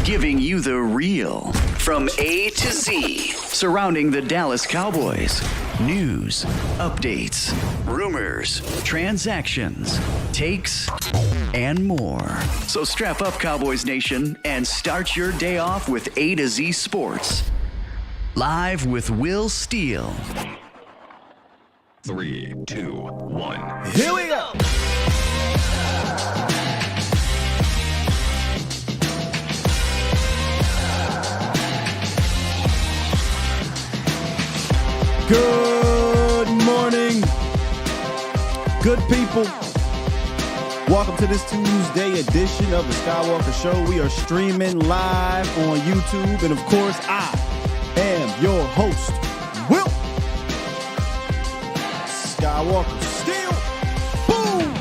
giving you the real from A to Z surrounding the Dallas Cowboys. News, updates, rumors, transactions, takes, and more. So strap up, Cowboys Nation, and start your day off with A to Z Sports. Live with Will Steele. 3, 2, 1. Here we go. Good morning, good people. Welcome to this Tuesday edition of the Skywalker Show. We are streaming live on YouTube, and of course, I am your host, Will Skywalker. Steele, boom!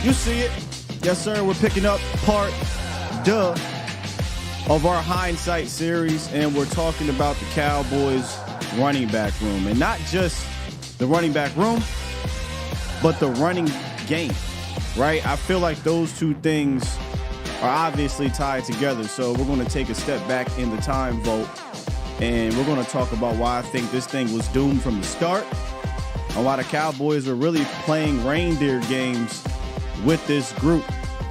You see it, yes, sir. We're picking up part duh of our hindsight series, and we're talking about the Cowboys running back room, and not just the running back room, but the running game, right? I feel like those two things are obviously tied together. So we're going to take a step back in the time vote, and we're going to talk about why I think this thing was doomed from the start, and why the Cowboys are really playing reindeer games with this group.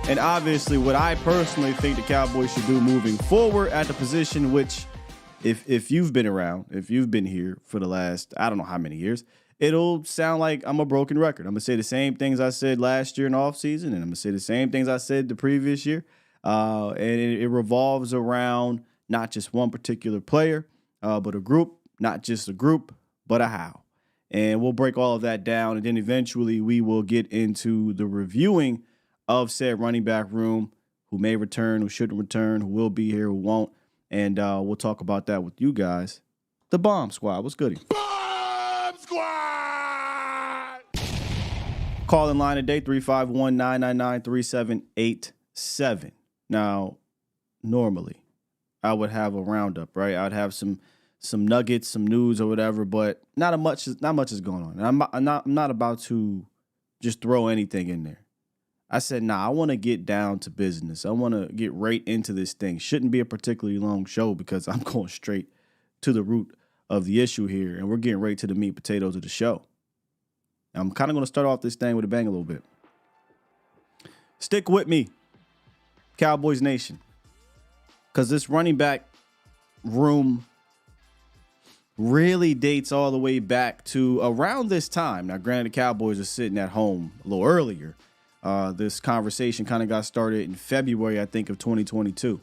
And obviously what I personally think the Cowboys should do moving forward at the position, which if you've been around, if you've been here for the last, I don't know how many years, it'll sound like I'm a broken record. I'm going to say the same things I said last year in the offseason, and I'm going to say the same things I said the previous year. And it revolves around not just one particular player, but a group, not just a group, but a how. And we'll break all of that down, and then eventually we will get into the reviewing of said running back room, who may return, who shouldn't return, who will be here, who won't. And we'll talk about that with you guys. The Bomb Squad. What's goody? Bomb Squad! Call in line today, 351-999-3787. Now, normally, I would have a roundup, right? I would have some nuggets, some news or whatever, but not much is going on. And I'm not about to just throw anything in there. I said, I want to get down to business. I want to get right into this thing. Shouldn't be a particularly long show because I'm going straight to the root of the issue here, and we're getting right to the meat and potatoes of the show. I'm kind of going to start off this thing with a bang a little bit. Stick with me, Cowboys Nation, because this running back room really dates all the way back to around this time. Now, granted, the Cowboys are sitting at home a little earlier. This conversation kind of got started in February, I think, of 2022.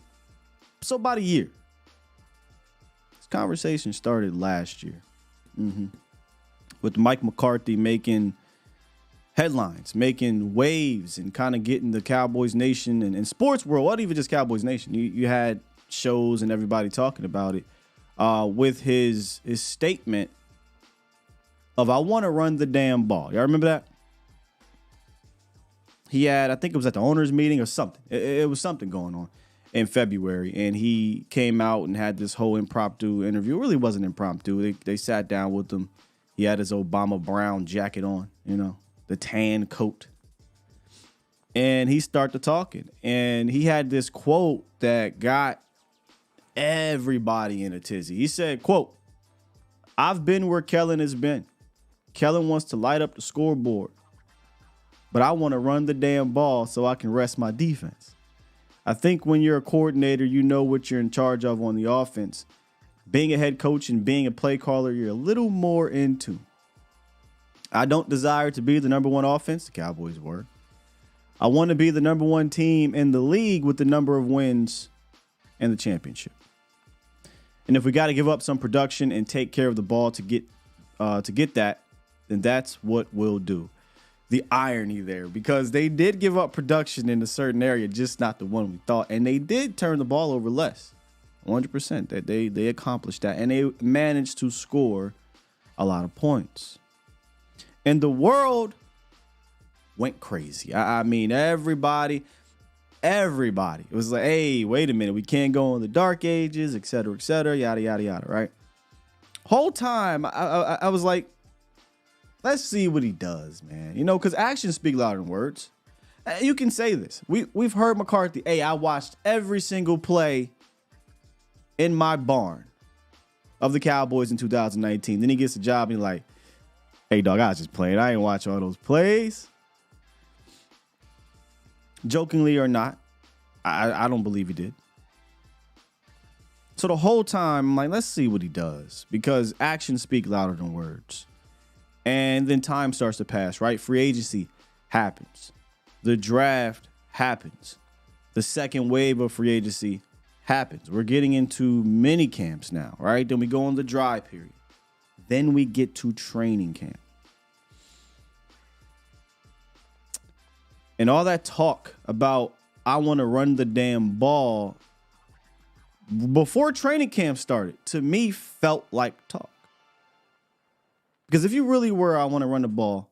So about a year. This conversation started last year. With Mike McCarthy making headlines, making waves, and kind of getting the Cowboys Nation and sports world, not even just Cowboys Nation. You had shows and everybody talking about it with his statement of, I want to run the damn ball. Y'all remember that? He had, I think it was at the owners' meeting or something. It was something going on in February, and he came out and had this whole impromptu interview. It really wasn't impromptu. They sat down with him. He had his Obama Brown jacket on, the tan coat. And he started talking, and he had this quote that got everybody in a tizzy. He said, quote, "I've been where Kellen has been. Kellen wants to light up the scoreboard, but I want to run the damn ball so I can rest my defense. I think when you're a coordinator, you know what you're in charge of on the offense. Being a head coach and being a play caller, you're a little more into. I don't desire to be the number one offense," the Cowboys were. "I want to be the number one team in the league with the number of wins and the championship. And if we got to give up some production and take care of the ball to get that, then that's what we'll do." The irony there, because they did give up production in a certain area, just not the one we thought. And they did turn the ball over less, 100%. That they accomplished that, and they managed to score a lot of points. And the world went crazy. I mean, everybody. It was like, hey, wait a minute. We can't go in the dark ages, et cetera, yada, yada, yada, right? Whole time, I was like, let's see what he does, man. Because actions speak louder than words. You can say this. We've heard McCarthy, hey, I watched every single play in my barn of the Cowboys in 2019. Then he gets a job and he's like, hey, dog, I was just playing. I ain't watch all those plays. Jokingly or not, I don't believe he did. So the whole time, I'm like, let's see what he does, because actions speak louder than words. And then time starts to pass, right? Free agency happens. The draft happens. The second wave of free agency happens. We're getting into mini camps now, right? Then we go on the dry period. Then we get to training camp. And all that talk about, I want to run the damn ball, before training camp started, to me felt like talk. Because if you really were, I want to run the ball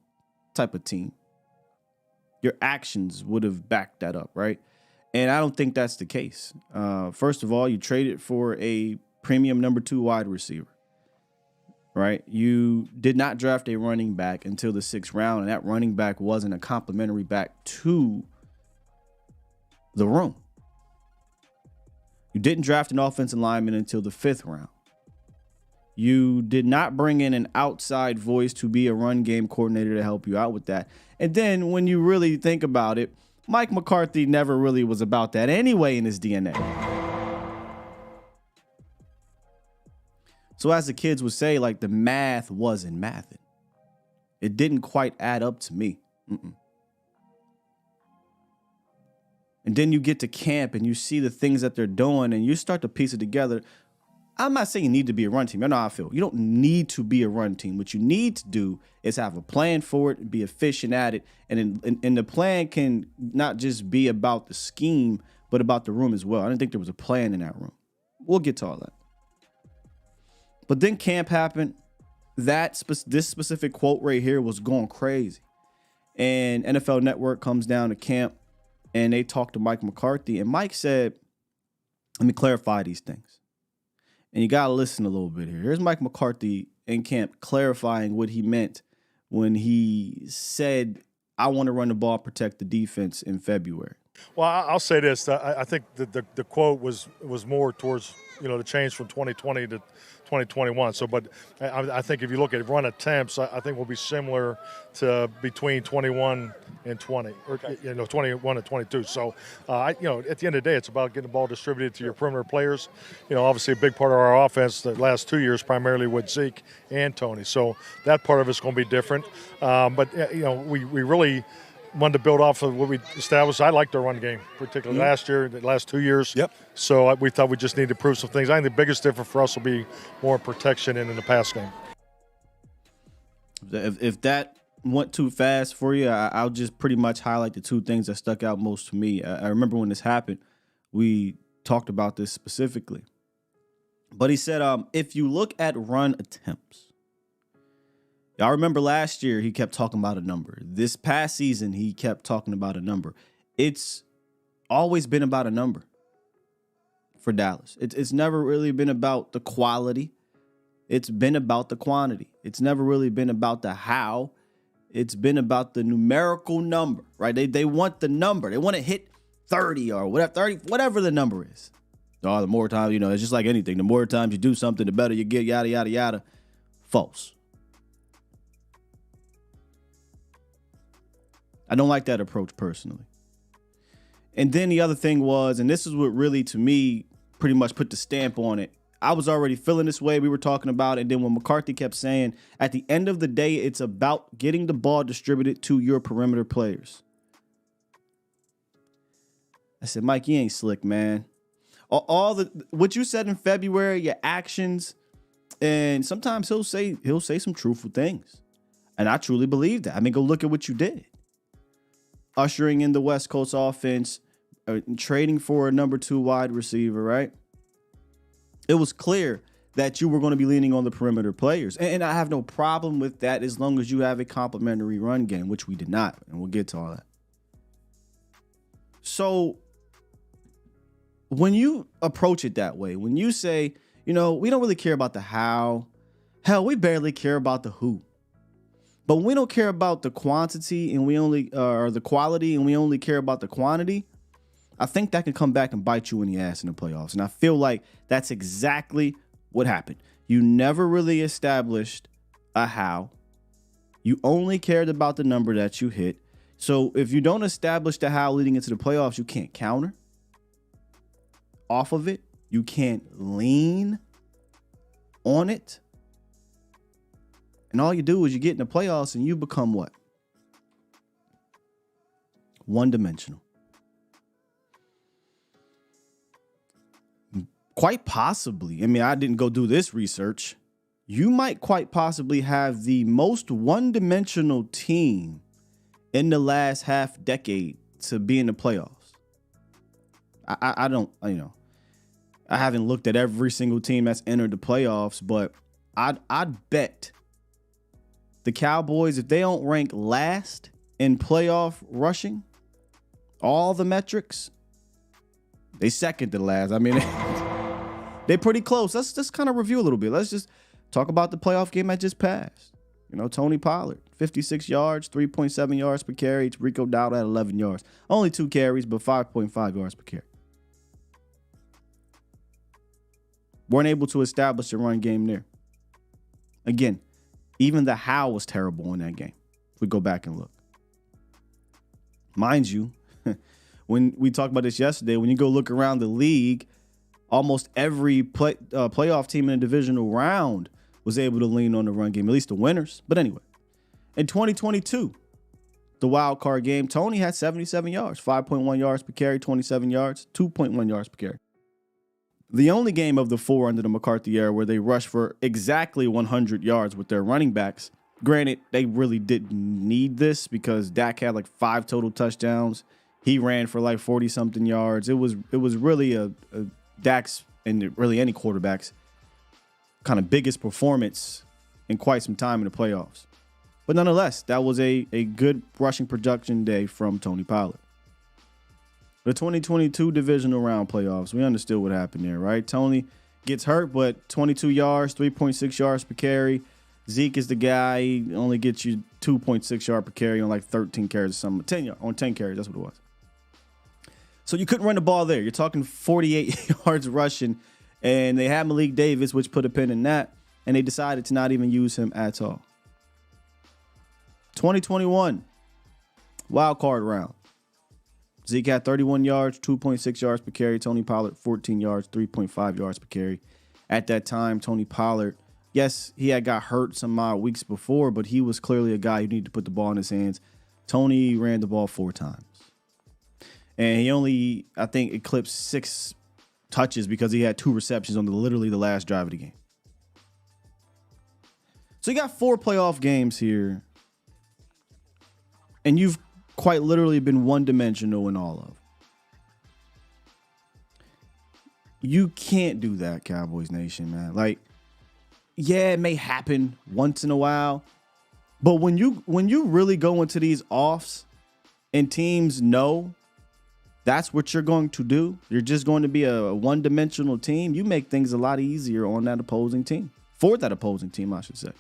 type of team, your actions would have backed that up, right? And I don't think that's the case. First of all, you traded for a premium number 2 wide receiver, right? You did not draft a running back until the 6th round, and that running back wasn't a complimentary back to the room. You didn't draft an offensive lineman until the 5th round. You did not bring in an outside voice to be a run game coordinator to help you out with that. And then when you really think about it, Mike McCarthy never really was about that anyway in his DNA. So as the kids would say, like, the math wasn't mathing. It didn't quite add up to me. And then you get to camp and you see the things that they're doing and you start to piece it together. I'm not saying you need to be a run team. I know how I feel. You don't need to be a run team. What you need to do is have a plan for it and be efficient at it. And the plan can not just be about the scheme, but about the room as well. I didn't think there was a plan in that room. We'll get to all that. But then camp happened. This specific quote right here was going crazy. And NFL Network comes down to camp and they talk to Mike McCarthy. And Mike said, let me clarify these things. And you got to listen a little bit here. Here's Mike McCarthy in camp clarifying what he meant when he said, I want to run the ball, protect the defense in February. Well, I'll say this. I think the quote was more towards, the change from 2020 to 2021. So, but I think if you look at run attempts, I think will be similar to between 21 and 20, or 21 and 22. So, at the end of the day, it's about getting the ball distributed to your perimeter players. Obviously a big part of our offense the last 2 years, primarily with Zeke and Tony. So that part of it's going to be different. But we really wanted to build off of what we established. I liked our run game, particularly last year, the last 2 years. Yep. So we thought we just needed to prove some things. I think the biggest difference for us will be more protection and in the pass game. If that went too fast for you, I'll just pretty much highlight the 2 things that stuck out most to me. I remember when this happened, we talked about this specifically. But he said, if you look at run attempts, I remember last year he kept talking about a number. This past season he kept talking about a number. It's always been about a number for Dallas. It's never really been about the quality. It's been about the quantity. It's never really been about the how. It's been about the numerical number, right? They want the number. They want to hit 30 or whatever the number is. Oh, the more times, it's just like anything. The more times you do something, the better you get, yada, yada, yada. False. I don't like that approach personally. And then the other thing was, and this is what really, to me, pretty much put the stamp on it. I was already feeling this way. We were talking about it. And then when McCarthy kept saying, at the end of the day, it's about getting the ball distributed to your perimeter players. I said, Mike, you ain't slick, man. What you said in February, your actions, and sometimes he'll say some truthful things. And I truly believe that. I mean, go look at what you did. Ushering in the West Coast offense, trading for a number 2 wide receiver, right? It was clear that you were going to be leaning on the perimeter players. And I have no problem with that as long as you have a complimentary run game, which we did not. And we'll get to all that. So when you approach it that way, when you say, we don't really care about the how, hell, we barely care about the who. But when we don't care about the quantity and we only or the quality and we only care about the quantity, I think that can come back and bite you in the ass in the playoffs. And I feel like that's exactly what happened. You never really established a how. You only cared about the number that you hit. So if you don't establish the how leading into the playoffs, you can't counter off of it. You can't lean on it. And all you do is you get in the playoffs and you become what? One-dimensional. Quite possibly, I mean, I didn't go do this research. You might quite possibly have the most one-dimensional team in the last half decade to be in the playoffs. I don't, I haven't looked at every single team that's entered the playoffs, but I'd bet the Cowboys, if they don't rank last in playoff rushing, all the metrics, they second to last. I mean, they're pretty close. Let's just kind of review a little bit. Let's just talk about the playoff game that just passed. Tony Pollard, 56 yards, 3.7 yards per carry. Rico Dowdle at 11 yards. Only 2 carries, but 5.5 yards per carry. Weren't able to establish a run game there. Again, even the how was terrible in that game. If we go back and look. Mind you, when we talked about this yesterday, when you go look around the league, almost every playoff team in the divisional round was able to lean on the run game, at least the winners. But anyway, in 2022, the wild card game, Tony had 77 yards, 5.1 yards per carry, 27 yards, 2.1 yards per carry. The only game of the 4 under the McCarthy era where they rushed for exactly 100 yards with their running backs. Granted, they really didn't need this because Dak had like 5 total touchdowns. He ran for like 40-something yards. It was really a Dak's and really any quarterback's kind of biggest performance in quite some time in the playoffs. But nonetheless, that was a good rushing production day from Tony Pollard. The 2022 divisional round playoffs, we understood what happened there, right? Tony gets hurt, but 22 yards, 3.6 yards per carry. Zeke is the guy. He only gets you 2.6 yards per carry on like 13 carries or something. 10 carries, that's what it was. So you couldn't run the ball there. You're talking 48 yards rushing, and they had Malik Davis, which put a pin in that, and they decided to not even use him at all. 2021, wild card round. Zeke had 31 yards, 2.6 yards per carry. Tony Pollard, 14 yards, 3.5 yards per carry. At that time, Tony Pollard, yes, he had got hurt some odd weeks before, but he was clearly a guy who needed to put the ball in his hands. Tony ran the ball 4 times. And he only, I think, eclipsed 6 touches because he had 2 receptions on literally the last drive of the game. So you got 4 playoff games here, and you've quite literally been one-dimensional in all of. You can't do that, Cowboys Nation, man. Like, yeah, it may happen once in a while, but when you really go into these offs and teams know that's what you're going to do, you're just going to be a one-dimensional team, you make things a lot easier on that opposing team. For that opposing team, I should say.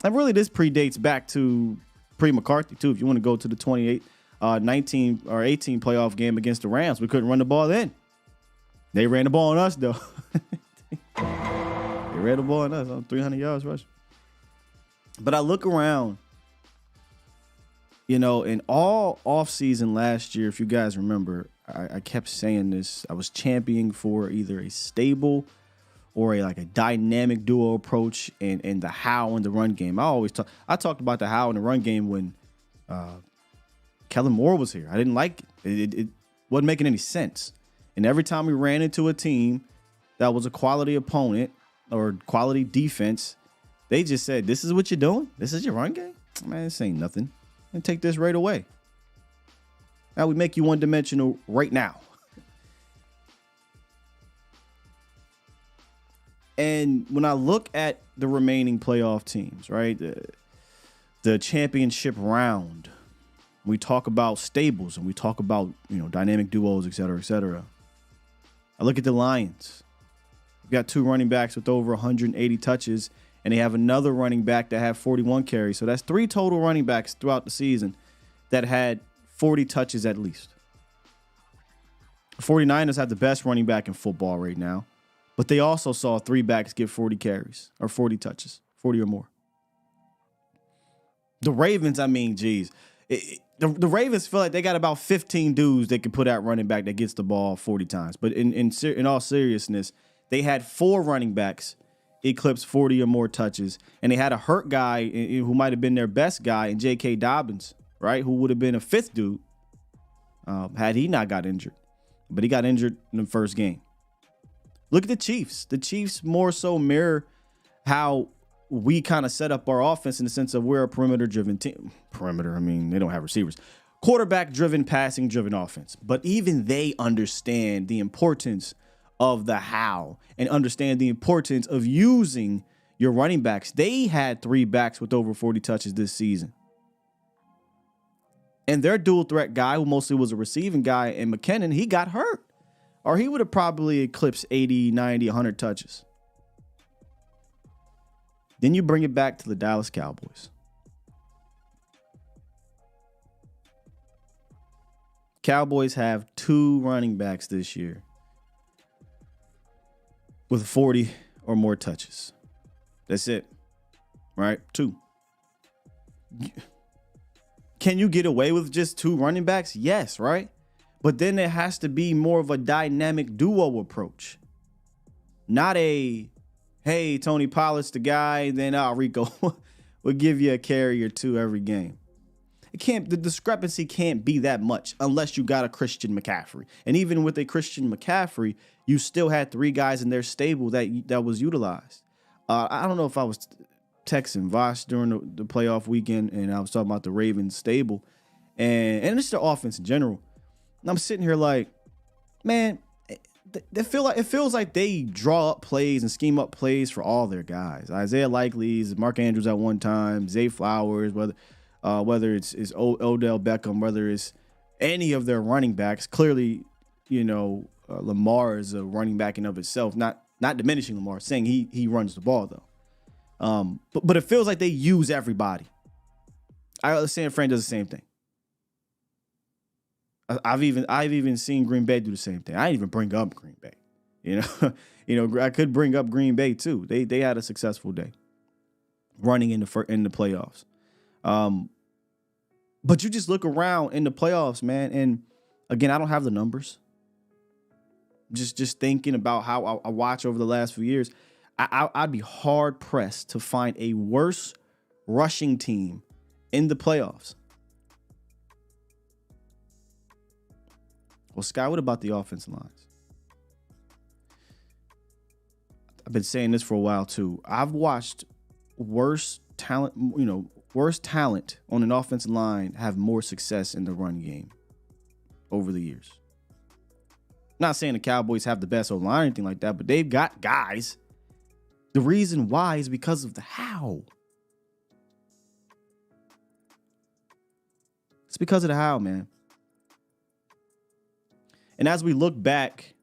And really, this predates back to pre-McCarthy, too. If you want to go to the 19 or 18 playoff game against the Rams, we couldn't run the ball then. They ran the ball on us, though. They ran the ball on us on 300 yards rushing. But I look around, in all offseason last year, if you guys remember, I kept saying this. I was championing for either a stable or a dynamic duo approach and the how in the run game. I talked about the how in the run game when Kellen Moore was here. I didn't like it. It wasn't making any sense. And every time we ran into a team that was a quality opponent or quality defense, they just said, "This is what you're doing? This is your run game? Man, this ain't nothing. And take this right away. Now we make you one-dimensional right now." And when I look at the remaining playoff teams, right, the championship round, we talk about stables and we talk about, dynamic duos, et cetera, et cetera. I look at the Lions. We've got 2 running backs with over 180 touches and they have another running back that had 41 carries. So that's 3 total running backs throughout the season that had 40 touches at least. 49ers have the best running back in football right now, but they also saw 3 backs get 40 carries or 40 touches, 40 or more. The Ravens, I mean, geez. The Ravens feel like they got about 15 dudes they can put out running back that gets the ball 40 times. But in all seriousness, they had 4 running backs eclipse 40 or more touches, and they had a hurt guy who might have been their best guy in J.K. Dobbins, right, who would have been a 5th dude had he not got injured. But he got injured in the first game. Look at the Chiefs. The Chiefs more so mirror how we kind of set up our offense in the sense of we're a perimeter-driven team. Perimeter, I mean, they don't have receivers. Quarterback-driven, passing-driven offense. But even they understand the importance of the how and understand the importance of using your running backs. They had 3 backs with over 40 touches this season. And their dual threat guy, who mostly was a receiving guy, and McKinnon, he got hurt. Or he would have probably eclipsed 80, 90, 100 touches. Then you bring it back to the Dallas Cowboys. Cowboys have 2 running backs this year with 40 or more touches. That's it. Right? 2. Can you get away with just 2 running backs? Yes, right? But then there has to be more of a dynamic duo approach. Not a, hey, Tony Pollard's the guy, then Rico will give you a carry or 2 every game. The discrepancy can't be that much unless you got a Christian McCaffrey. And even with a Christian McCaffrey, you still had 3 guys in their stable that was utilized. I don't know if I was texting Voss during the playoff weekend, and I was talking about the Ravens stable and it's their offense in general. And I'm sitting here like, man, it feels like they draw up plays and scheme up plays for all their guys. Isaiah Likely's, Mark Andrews at one time, Zay Flowers, whether it's Odell Beckham, whether it's any of their running backs. Clearly, Lamar is a running back in of itself, not diminishing Lamar, saying he runs the ball though. But it feels like they use everybody. San Fran does the same thing. I've even seen Green Bay do the same thing. I didn't even bring up Green Bay. I could bring up Green Bay too. They had a successful day running in the playoffs. But you just look around in the playoffs, man, and again, I don't have the numbers. Just thinking about how I watch over the last few years, I'd be hard pressed to find a worse rushing team in the playoffs. Well, Sky, what about the offensive lines? I've been saying this for a while too. I've watched worse talent on an offensive line have more success in the run game over the years. Not saying the Cowboys have the best O-line or anything like that, but they've got guys. The reason why is because of the how. It's because of the how, man. And as we look back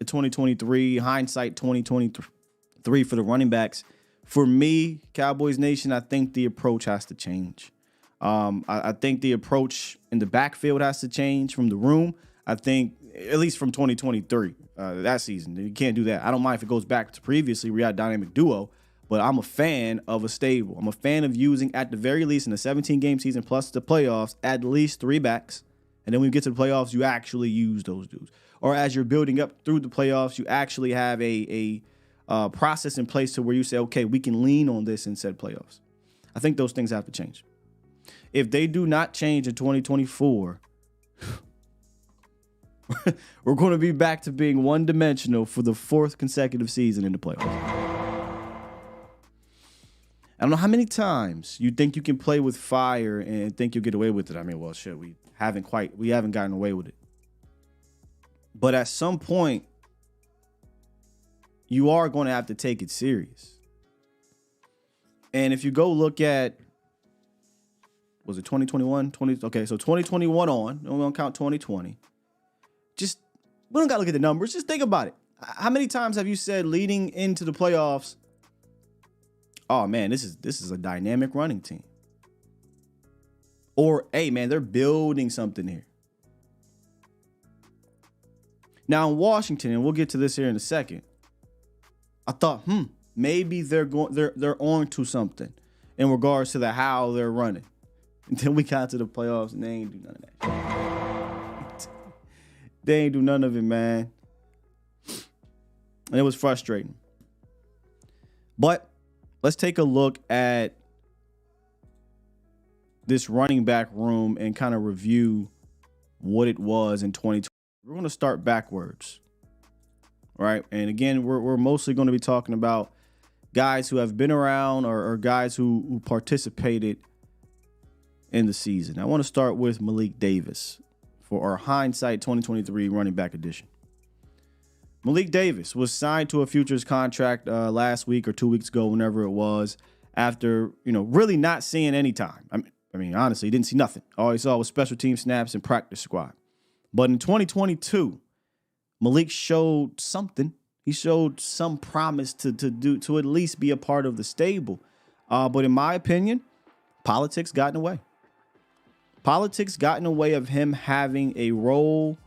at 2023, hindsight 2023 for the running backs, for me, Cowboys Nation, I think the approach has to change. I think the approach in the backfield has to change from the room. I think, at least from 2023, that season. You can't do that. I don't mind if it goes back to previously we had a dynamic duo, but I'm a fan of a stable. I'm a fan of using, at the very least, in the 17-game season plus the playoffs, at least 3 backs. And then when you get to the playoffs, you actually use those dudes. Or as you're building up through the playoffs, you actually have a process in place to where you say, okay, we can lean on this in said playoffs. I think those things have to change. If they do not change in 2024, we're going to be back to being one-dimensional for the 4th consecutive season in the playoffs. I don't know how many times you think you can play with fire and think you'll get away with it. I mean, well, shit, we haven't gotten away with it. But at some point, you are going to have to take it serious. And if you go look at, was it 2021? Okay, so 2021 on, we don't count 2020. Just, we don't got to look at the numbers. Just think about it. How many times have you said leading into the playoffs, oh man, this is a dynamic running team. Or, hey man, they're building something here. Now in Washington, and we'll get to this here in a second, I thought, maybe they're on to something in regards to how they're running. And then we got to the playoffs and they ain't do none of that. They ain't do none of it, man. And it was frustrating. But let's take a look at this running back room and kind of review what it was in 2020. We're going to start backwards, right? And again, we're mostly going to be talking about guys who have been around or guys who participated in the season. I want to start with Malik Davis for our hindsight 2023 running back edition. Malik Davis was signed to a futures contract last week or 2 weeks ago, whenever it was, after, really not seeing any time. I mean, honestly, he didn't see nothing. All he saw was special team snaps and practice squad. But in 2022, Malik showed something. He showed some promise to at least be a part of the stable. But in my opinion, politics got in the way. Politics got in the way of him having a role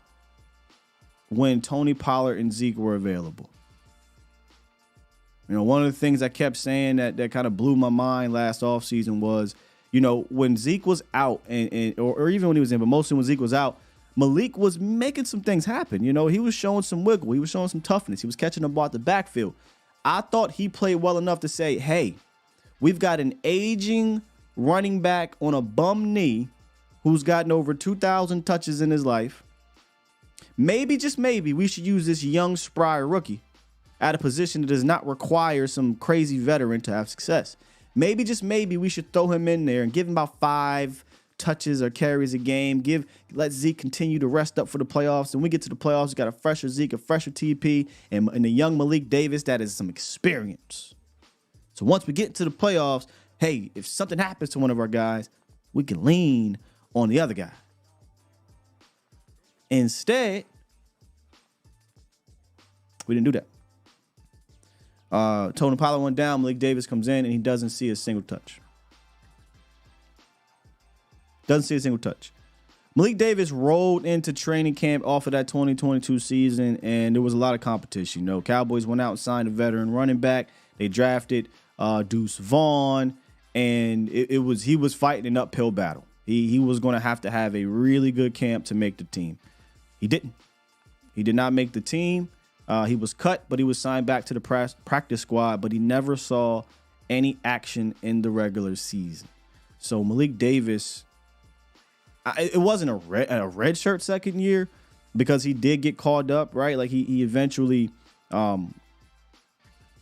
when Tony Pollard and Zeke were available. One of the things I kept saying that kind of blew my mind last offseason was, when Zeke was out or even when he was in, but mostly when Zeke was out, Malik was making some things happen. He was showing some wiggle. He was showing some toughness. He was catching the ball at the backfield. I thought he played well enough to say, hey, we've got an aging running back on a bum knee who's gotten over 2,000 touches in his life. Maybe, just maybe, we should use this young, spry rookie at a position that does not require some crazy veteran to have success. Maybe, just maybe, we should throw him in there and give him about 5 touches or carries a game. Let Zeke continue to rest up for the playoffs. And we get to the playoffs, we got a fresher Zeke, a fresher TP, and a young Malik Davis that has some experience. So once we get to the playoffs, hey, if something happens to one of our guys, we can lean on the other guy. Instead, we didn't do that. Tony Pollard went down. Malik Davis comes in, and he doesn't see a single touch. Doesn't see a single touch. Malik Davis rolled into training camp off of that 2022 season, and there was a lot of competition. Cowboys went out and signed a veteran running back. They drafted Deuce Vaughn, and he was fighting an uphill battle. He was going to have a really good camp to make the team. He didn't. He did not make the team. He was cut, but he was signed back to the practice squad, but he never saw any action in the regular season. So Malik Davis, it wasn't a red shirt second year because he did get called up, right? Like he eventually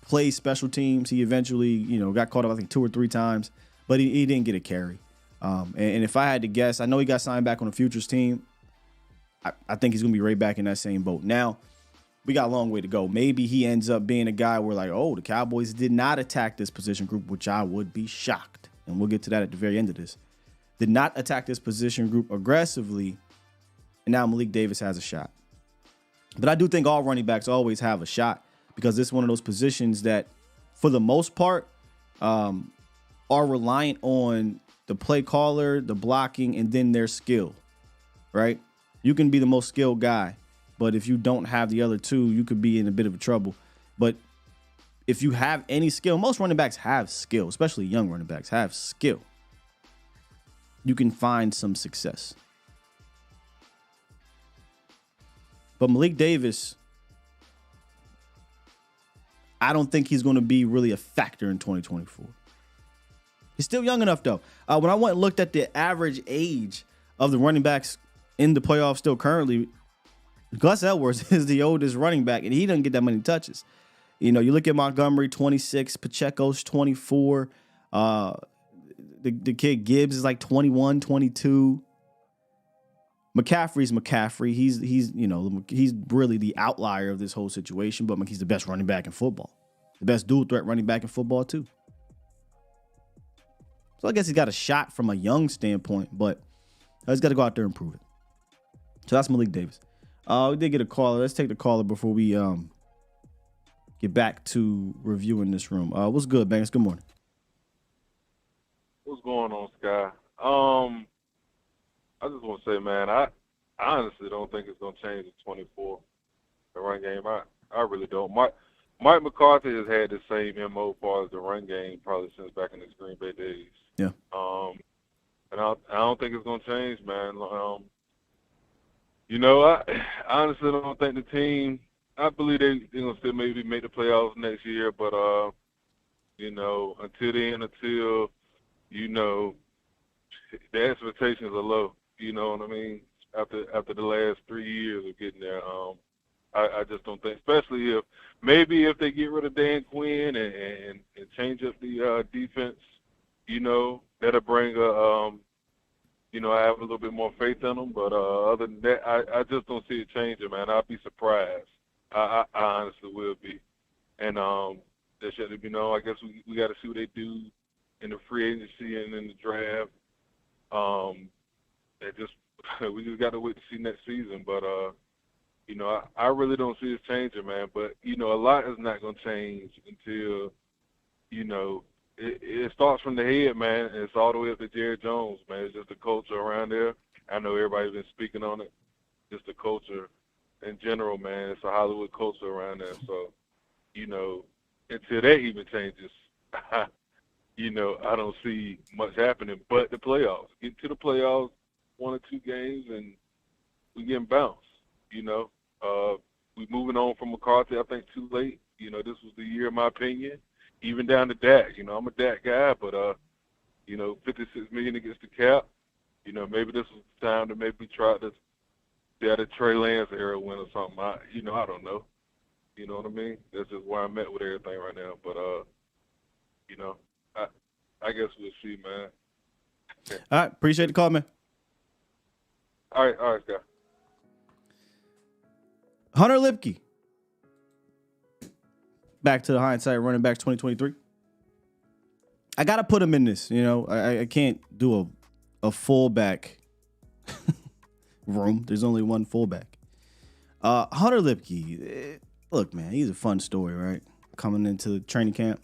played special teams. He eventually, got called up, I think 2 or 3 times, but he didn't get a carry. And if I had to guess, I know he got signed back on a futures team. I think he's going to be right back in that same boat. Now, we got a long way to go. Maybe he ends up being a guy where the Cowboys did not attack this position group, which I would be shocked. And we'll get to that at the very end of this. Did not attack this position group aggressively, and now Malik Davis has a shot. But I do think all running backs always have a shot because it's one of those positions that, for the most part, are reliant on the play caller, the blocking, and then their skill, right? You can be the most skilled guy, but if you don't have the other two, you could be in a bit of trouble. But if you have any skill, most running backs have skill, especially young running backs have skill. You can find some success. But Malik Davis, I don't think he's going to be really a factor in 2024. He's still young enough, though. When I went and looked at the average age of the running backs in the playoffs still currently, Gus Edwards is the oldest running back, and he doesn't get that many touches. You look at Montgomery, 26, Pacheco's 24, the kid Gibbs is like 21, 22. McCaffrey's McCaffrey. He's really the outlier of this whole situation, but he's the best running back in football. The best dual threat running back in football, too. So I guess he's got a shot from a young standpoint, but he's got to go out there and prove it. So that's Malik Davis. We did get a caller. Let's take the caller before we get back to reviewing this room. What's good, Banks? Good morning. What's going on, Sky? I just want to say, man, I honestly don't think it's gonna change in 24. The run game, I really don't. Mike McCarthy has had the same MO as far as the run game probably since back in his Green Bay days. Yeah. And I don't think it's gonna change, man. I honestly don't think the team. I believe they're gonna still maybe make the playoffs next year, but until then, the expectations are low. You know what I mean? After the last 3 years of getting there, I just don't think, especially if they get rid of Dan Quinn and change up the defense, that'll bring I have a little bit more faith in them. But other than that, I just don't see it changing, man. I'd be surprised. I honestly will be. And that should I guess we got to see what they do in the free agency and in the draft. We just got to wait to see next season. But I really don't see it changing, man. But a lot is not going to change until it starts from the head, man. And it's all the way up to Jerry Jones, man. It's just the culture around there. I know everybody's been speaking on it. Just the culture in general, man. It's a Hollywood culture around there. So, until that even changes, I don't see much happening but the playoffs. Get to the playoffs, 1 or 2 games, and we getting bounced, We moving on from McCarthy, I think, too late. This was the year, in my opinion, even down to Dak. I'm a Dak guy, but, $56 million against the cap. Maybe this was the time to maybe try to get a Trey Lance era win or something. I don't know. You know what I mean? That's just where I'm at with everything right now. But, I guess we'll see, man. All right. Appreciate the call, man. All right, Scott. Hunter Luepke. Back to the hindsight running back 2023. I got to put him in this. I can't do a fullback room. There's only one fullback. Hunter Luepke. Look, man, he's a fun story, right? Coming into the training camp.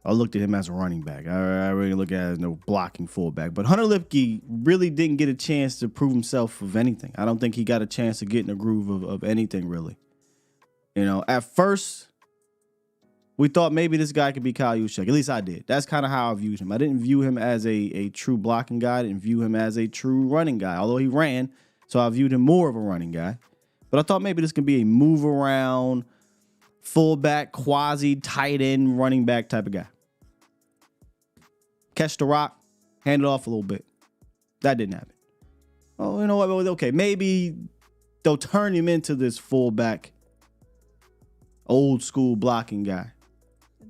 I looked at him as a running back. I really look at it as no blocking fullback. But Hunter Luepke really didn't get a chance to prove himself of anything. I don't think he got a chance to get in the groove of anything, really. At first, we thought maybe this guy could be Kyle Juszczyk. At least I did. That's kind of how I viewed him. I didn't view him as a true blocking guy. I didn't view him as a true running guy, although he ran. So I viewed him more of a running guy. But I thought maybe this could be a move around, fullback, quasi tight end, running back type of guy. Catch the rock, hand it off a little bit. That didn't happen. Oh, you know what? Okay, maybe they'll turn him into this fullback, old school blocking guy.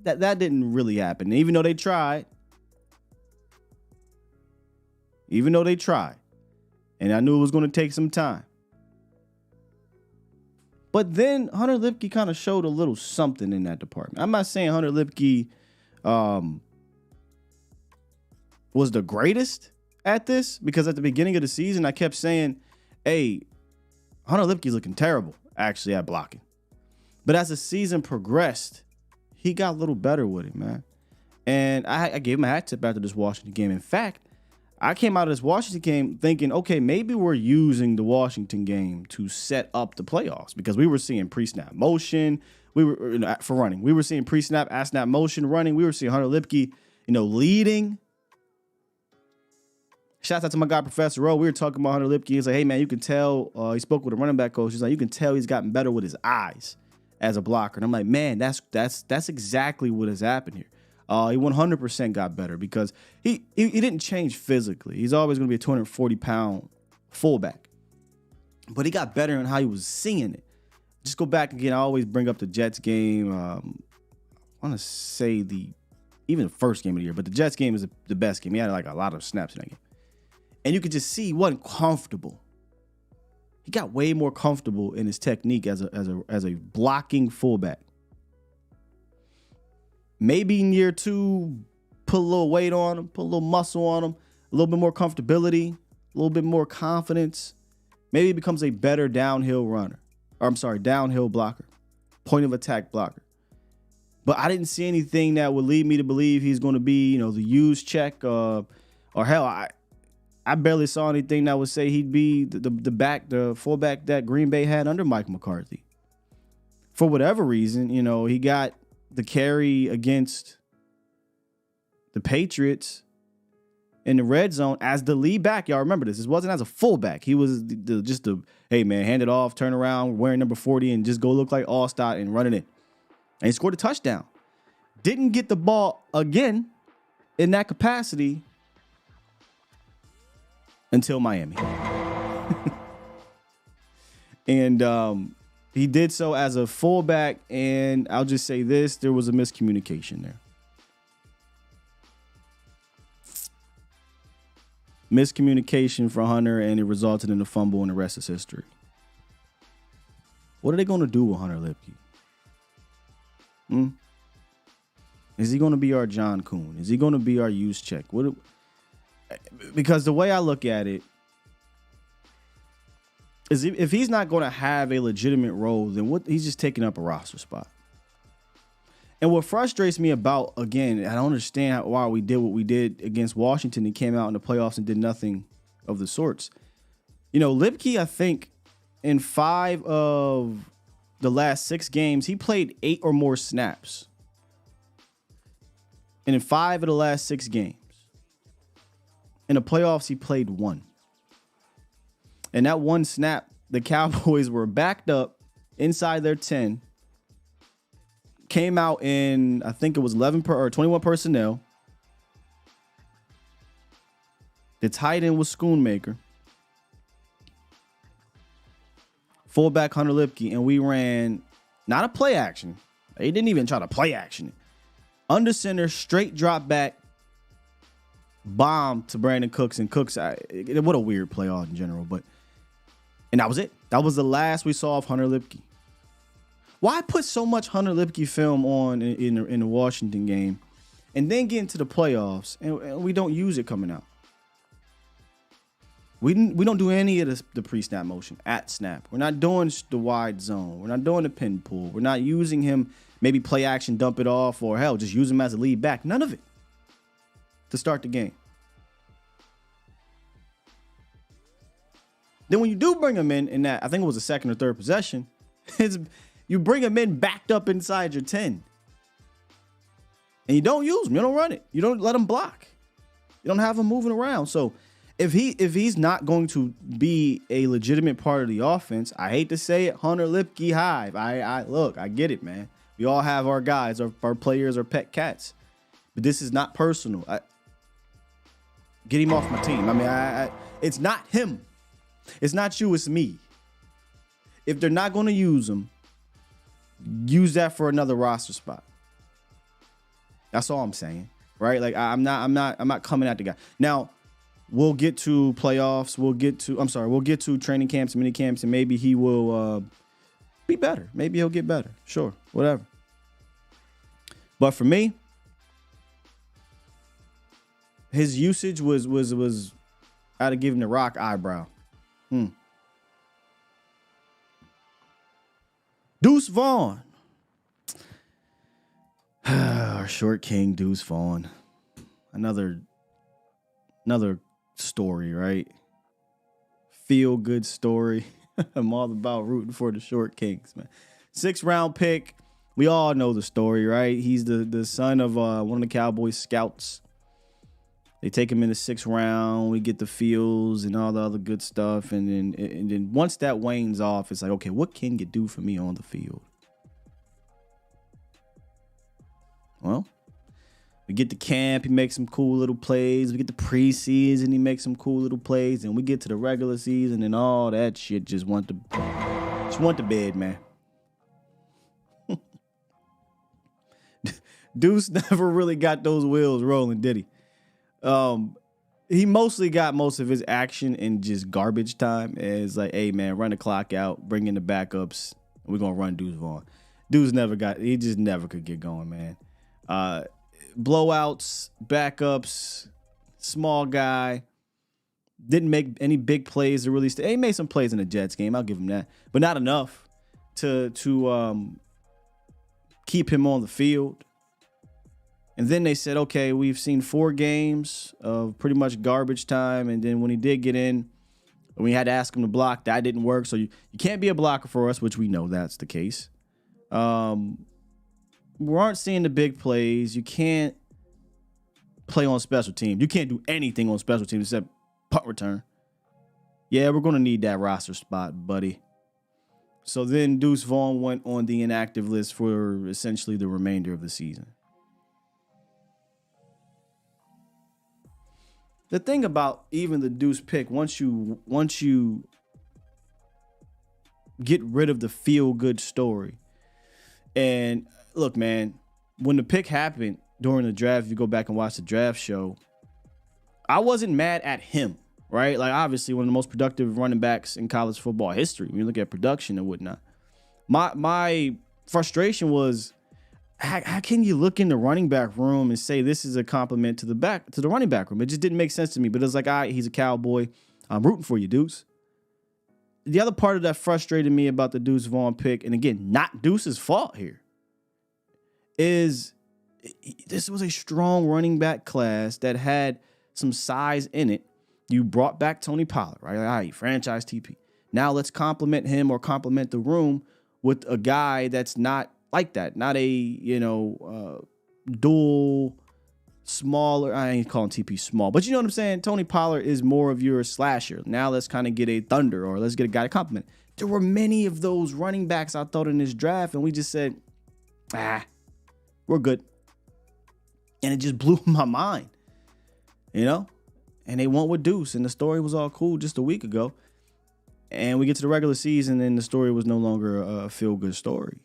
That didn't really happen. Even though they tried. And I knew it was going to take some time. But then Hunter Luepke kind of showed a little something in that department. I'm not saying Hunter Luepke was the greatest at this, because at the beginning of the season, I kept saying, hey, Hunter Luepke's looking terrible, actually, at blocking. But as the season progressed, he got a little better with it, man. And I gave him a hat tip after this Washington game. In fact, I came out of this Washington game thinking, okay, maybe we're using the Washington game to set up the playoffs, because we were seeing pre-snap motion. We were for running. We were seeing pre-snap, at-snap motion running. We were seeing Hunter Luepke, leading. Shouts out to my guy, Professor Rowe. We were talking about Hunter Luepke. He's like, hey, man, you can tell. He spoke with a running back coach. He's like, you can tell he's gotten better with his eyes as a blocker. And I'm like, man, that's exactly what has happened here. He 100% got better because he didn't change physically. He's always going to be a 240-pound fullback. But he got better in how he was seeing it. Just go back again. I always bring up the Jets game. I want to say even the first game of the year, but the Jets game is the best game. He had like a lot of snaps in that game. And you could just see he wasn't comfortable. He got way more comfortable in his technique as a blocking fullback. Maybe in year 2, put a little weight on him, put a little muscle on him, a little bit more comfortability, a little bit more confidence. Maybe he becomes a better downhill blocker, point of attack blocker. But I didn't see anything that would lead me to believe he's going to be, the use check or hell, I barely saw anything that would say he'd be the fullback that Green Bay had under Mike McCarthy. For whatever reason, he got the carry against the Patriots in the red zone as the lead back. Y'all remember this. This wasn't as a fullback. He was just the, hey, man, hand it off, turn around, wearing number 40, and just go look like Allstott and run it in. And he scored a touchdown. Didn't get the ball again in that capacity until Miami. And he did so as a fullback, and I'll just say this, there was a miscommunication there. Miscommunication for Hunter, and it resulted in a fumble, and the rest is history. What are they going to do with Hunter Luepke? Is he going to be our John Kuhn? Is he going to be our use check? Because the way I look at it is if he's not going to have a legitimate role, then he's just taking up a roster spot. And what frustrates me about, again, I don't understand why we did what we did against Washington and came out in the playoffs and did nothing of the sorts. Luepke, I think, in 5 of the last 6 games, he played 8 or more snaps. And in 5 of the last 6 games, in the playoffs, he played 1. And that 1 snap, the Cowboys were backed up inside their 10. Came out in, I think it was 21 personnel. The tight end was Schoonmaker. Fullback Hunter Luepke, and we ran not a play action. They didn't even try to play action. Under center, straight drop back, bomb to Brandon Cooks, and Cooks. What a weird play all in general, and that was it. That was the last we saw of Hunter Luepke. Why put so much Hunter Luepke film on in the Washington game, and then get into the playoffs, and we don't use it coming out? We don't do any of the pre-snap motion at snap. We're not doing the wide zone. We're not doing the pin pull. We're not using him, maybe play action, dump it off, or hell, just use him as a lead back. None of it to start the game. Then when you do bring him in that, I think it was the second or third possession, you bring him in backed up inside your 10. And you don't use him. You don't run it. You don't let him block. You don't have him moving around. So if he's not going to be a legitimate part of the offense, I hate to say it, Hunter Luepke hive. I get it, man. We all have our guys, our players, our pet cats. But this is not personal. Get him off my team. It's not him. It's not you, it's me. If they're not going to use him, use that for another roster spot. That's all I'm saying, right? Like I'm not coming at the guy. Now, we'll get to playoffs. We'll get to training camps, mini camps, and maybe he will be better. Maybe he'll get better. Sure, whatever. But for me, his usage was I'd have given the Rock eyebrow. Deuce Vaughn. Our short king, Deuce Vaughn. Another story, right? Feel good story. I'm all about rooting for the short kings, man. 6th round pick. We all know the story, right? He's the son of one of the Cowboys scouts. They take him in the 6th round. We get the feels and all the other good stuff. And then once that wanes off, it's like, okay, what can you do for me on the field? Well, we get to camp. He makes some cool little plays. We get the preseason. He makes some cool little plays. And we get to the regular season, and all that shit just went to bed, man. Deuce never really got those wheels rolling, did he? He mostly got most of his action in just garbage time. It's like, hey, man, run the clock out, bring in the backups. We're going to run Deuce Vaughn. He just never could get going, man. Blowouts, backups, small guy. Didn't make any big plays to really stay. He made some plays in the Jets game. I'll give him that. But not enough to keep him on the field. And then they said, okay, we've seen 4 games of pretty much garbage time. And then when he did get in, we had to ask him to block. That didn't work. So you can't be a blocker for us, which we know that's the case. We aren't seeing the big plays. You can't play on special teams. You can't do anything on special teams except punt return. Yeah, we're going to need that roster spot, buddy. So then Deuce Vaughn went on the inactive list for essentially the remainder of the season. The thing about even the Deuce pick, once you get rid of the feel-good story, and look, man, when the pick happened during the draft, if you go back and watch the draft show, I wasn't mad at him, right? Like, obviously, one of the most productive running backs in college football history, when you look at production and whatnot. My frustration was, how can you look in the running back room and say this is a compliment to the running back room? It just didn't make sense to me. But it was like, all right, he's a Cowboy. I'm rooting for you, Deuce. The other part of that frustrated me about the Deuce Vaughn pick, and again, not Deuce's fault here, is this was a strong running back class that had some size in it. You brought back Tony Pollard, right? Like, all right, franchise TP. Now let's compliment him or compliment the room with a guy that's not like that, not a dual smaller. I ain't calling TP small, but you know what I'm saying. Tony Pollard is more of your slasher. Now let's kind of get a thunder, or let's get a guy to compliment. There were many of those running backs I thought in this draft, and we just said, we're good, and it just blew my mind, And they went with Deuce, and the story was all cool just a week ago, and we get to the regular season, and the story was no longer a feel-good story.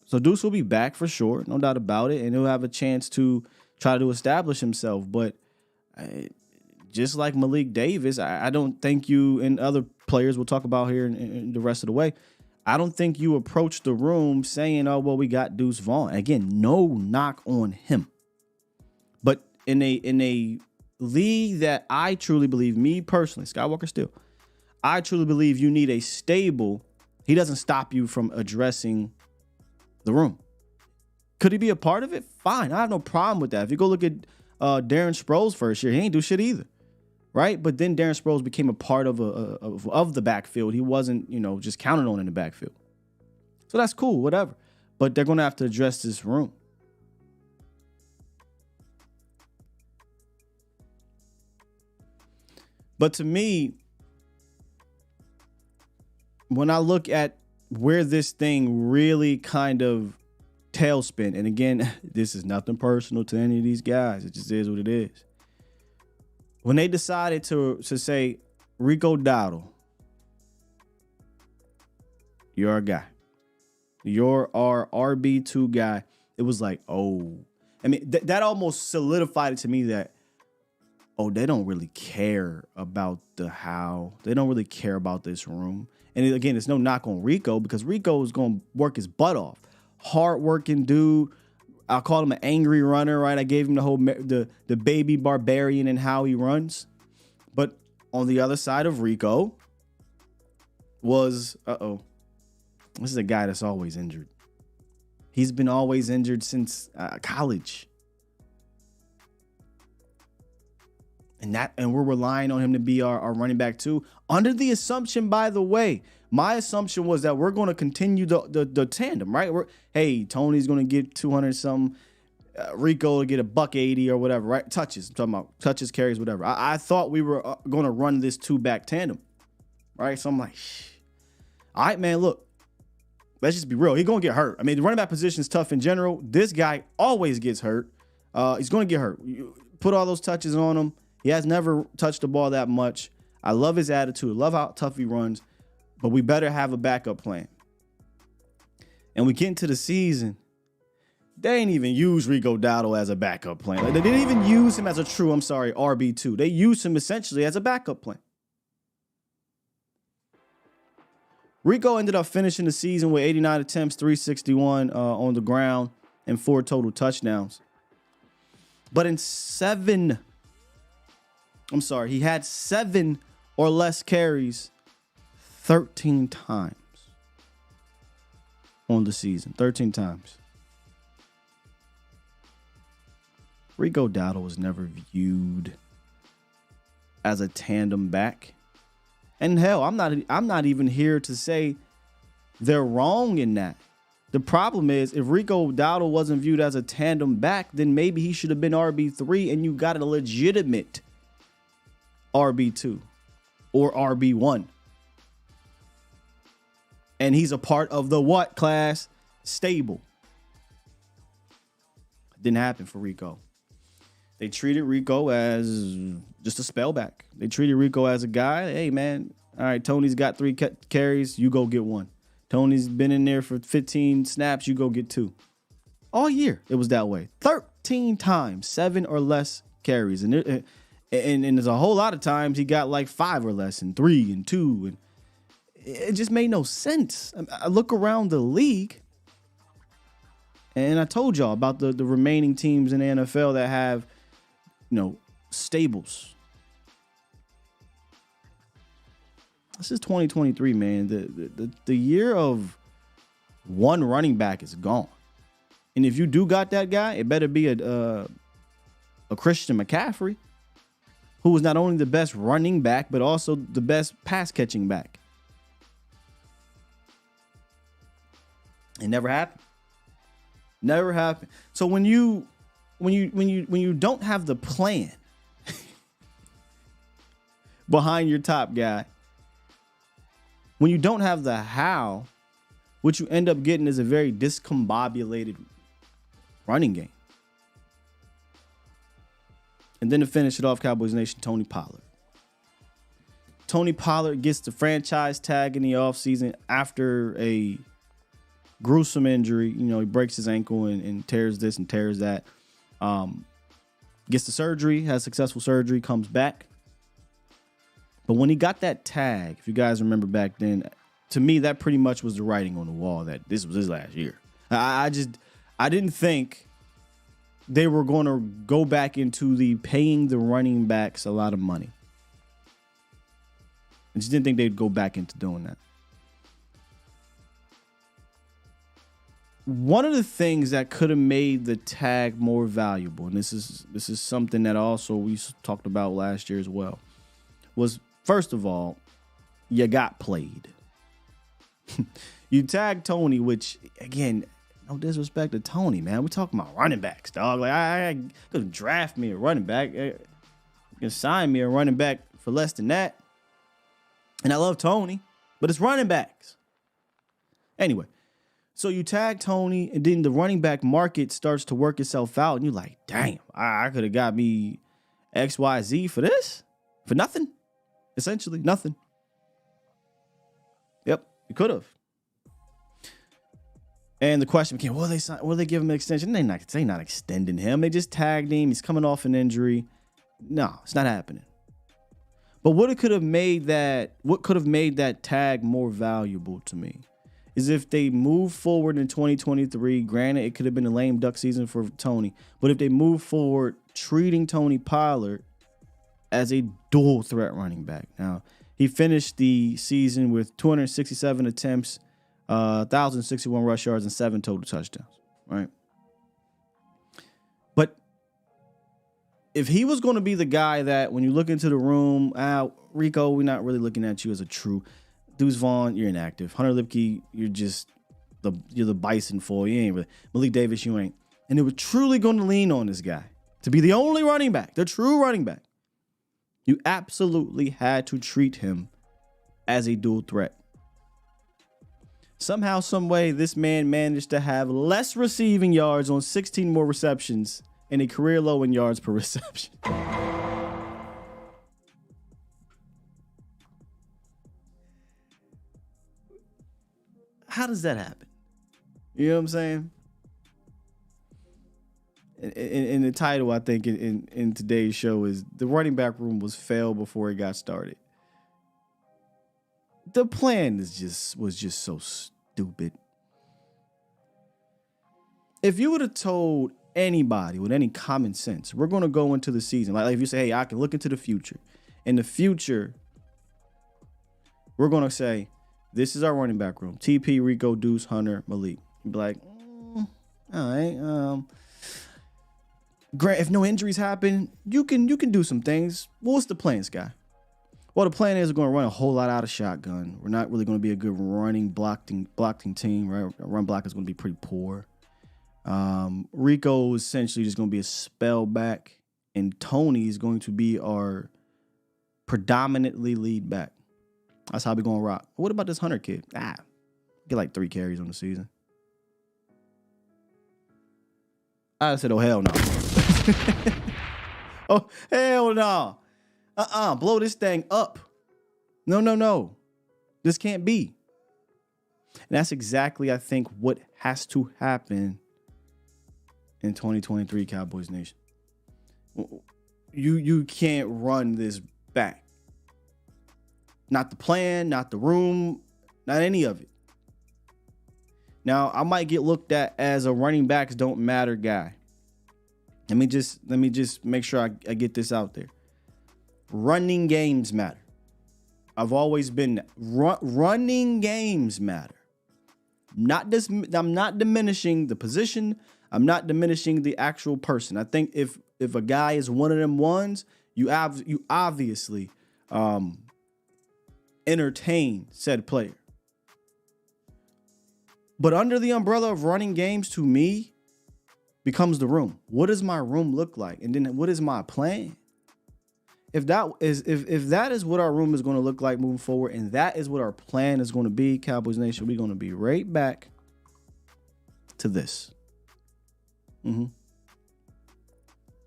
So Deuce will be back for sure, no doubt about it, and he'll have a chance to try to establish himself. But just like Malik Davis, I don't think you, and other players we'll talk about here in the rest of the way, I don't think you approach the room saying, oh, well, we got Deuce Vaughn. Again, no knock on him. But in a league that I truly believe, me personally, Skywalker Still, I truly believe you need a stable. He doesn't stop you from addressing the room. Could he be a part of it? Fine. I have no problem with that. If you go look at Darren Sproles first year, he ain't do shit either. Right? But then Darren Sproles became a part of the backfield. He wasn't, just counted on in the backfield. So that's cool, whatever. But they're going to have to address this room. But to me, when I look at where this thing really kind of tailspin, and again, this is nothing personal to any of these guys. It just is what it is. When they decided to say, Rico Dowdle, you're our guy. You're our RB2 guy. It was like, oh. I mean, that almost solidified it to me that, oh, they don't really care about the how. They don't really care about this room. And again, it's no knock on Rico, because Rico is going to work his butt off. Hard-working dude. I'll call him an angry runner, right? I gave him the whole the baby barbarian and how he runs. But on the other side of Rico was, this is a guy that's always injured. He's been always injured since college. And we're relying on him to be our running back too. Under the assumption, by the way, my assumption was that we're going to continue the tandem, right? Hey, Tony's going to get 200 something. Rico will get $180 or whatever, right? Touches. I'm talking about touches, carries, whatever. I thought we were going to run this 2-back tandem, right? So I'm like, all right, man, look, let's just be real. He's going to get hurt. I mean, the running back position is tough in general. This guy always gets hurt. He's going to get hurt. You put all those touches on him. He has never touched the ball that much. I love his attitude. Love how tough he runs. But we better have a backup plan. And we get into the season, they ain't even use Rico Dowdle as a backup plan. Like, they didn't even use him as a true, RB2. They used him essentially as a backup plan. Rico ended up finishing the season with 89 attempts, 361 on the ground, and 4 total touchdowns. But he had 7 or less carries 13 times. on the season. 13 times. Rico Dowdle was never viewed as a tandem back. And hell, I'm not even here to say they're wrong in that. The problem is, if Rico Dowdle wasn't viewed as a tandem back, then maybe he should have been RB3 and you got a legitimate RB2 or RB1. And he's a part of the what class? Stable. Didn't happen for Rico. They treated Rico as just a spellback. They treated Rico as a guy. Hey, man, all right, Tony's got 3 carries. You go get 1. Tony's been in there for 15 snaps. You go get 2. All year, it was that way. 13 times, 7 or less carries. And there's a whole lot of times he got like 5 or less and 3 and 2. And it just made no sense. I look around the league, and I told y'all about the remaining teams in the NFL that have, stables. This is 2023, man. The year of one running back is gone. And if you do got that guy, it better be a Christian McCaffrey, who was not only the best running back, but also the best pass catching back. It never happened. Never happened. So when you don't have the plan behind your top guy, when you don't have the how, what you end up getting is a very discombobulated running game. And then to finish it off, Cowboys Nation, Tony Pollard. Tony Pollard gets the franchise tag in the offseason after a gruesome injury. He breaks his ankle and tears this and tears that. Gets the surgery, has successful surgery, comes back. But when he got that tag, if you guys remember back then, to me, that pretty much was the writing on the wall that this was his last year. I didn't think they were going to go back into the paying the running backs a lot of money. I just didn't think they'd go back into doing that. One of the things that could have made the tag more valuable, and this is something that also we talked about last year as well, was, first of all, you got played. You tagged Tony, which, again, no disrespect to Tony, man. We're talking about running backs, dog. Like, I could draft me a running back. You can sign me a running back for less than that. And I love Tony, but it's running backs. Anyway, so you tag Tony, and then the running back market starts to work itself out, and you're like, damn, I could have got me XYZ for this? For nothing? Essentially, nothing. Yep, you could have. And the question became, will they give him an extension? They're not extending him. They just tagged him. He's coming off an injury. No, it's not happening. But what could have made that tag more valuable to me is if they move forward in 2023. Granted, it could have been a lame duck season for Tony, but if they move forward treating Tony Pollard as a dual threat running back. Now, he finished the season with 267 attempts, 1,061 rush yards, and 7 total touchdowns, right? But if he was going to be the guy that when you look into the room, Rico, we're not really looking at you as a true Deuce Vaughn, you're inactive. Hunter Luepke, you're the bison foil. You ain't really. Malik Davis, you ain't. And they were truly going to lean on this guy to be the only running back, the true running back. You absolutely had to treat him as a dual threat. Somehow, some way, this man managed to have less receiving yards on 16 more receptions and a career low in yards per reception. How does that happen? You know what I'm saying? In the title, I think in today's show is the running back room was failed before it got started. The plan was just so stupid. If you would have told anybody with any common sense, we're going to go into the season, like if you say, hey, I can look into the future. In the future, we're going to say, this is our running back room. TP, Rico, Deuce, Hunter, Malik. You'd be like, all right. Grant, if no injuries happen, you can do some things. What's the plan, Sky? Well, the plan is we're going to run a whole lot out of shotgun. We're not really going to be a good running blocking team, right? Our run block is going to be pretty poor. Rico is essentially just going to be a spell back, and Tony is going to be our predominantly lead back. That's how we're going to rock. What about this Hunter kid? Get like 3 carries on the season. I said, oh, hell no. Oh, hell no. Blow this thing up. No. This can't be. And that's exactly, I think, what has to happen in 2023 Cowboys Nation. You can't run this back. Not the plan, not the room, not any of it. Now, I might get looked at as a running backs don't matter guy. Let me just make sure I get this out there. Running games matter. I've always been running games matter. I'm not diminishing the position. I'm not diminishing the actual person. I think if a guy is one of them ones, you obviously entertain said player. But under the umbrella of running games, to me, becomes the room. What does my room look like? And then what is my plan? If that is what our room is going to look like moving forward, and that is what our plan is going to be, Cowboys Nation, we're going to be right back to this.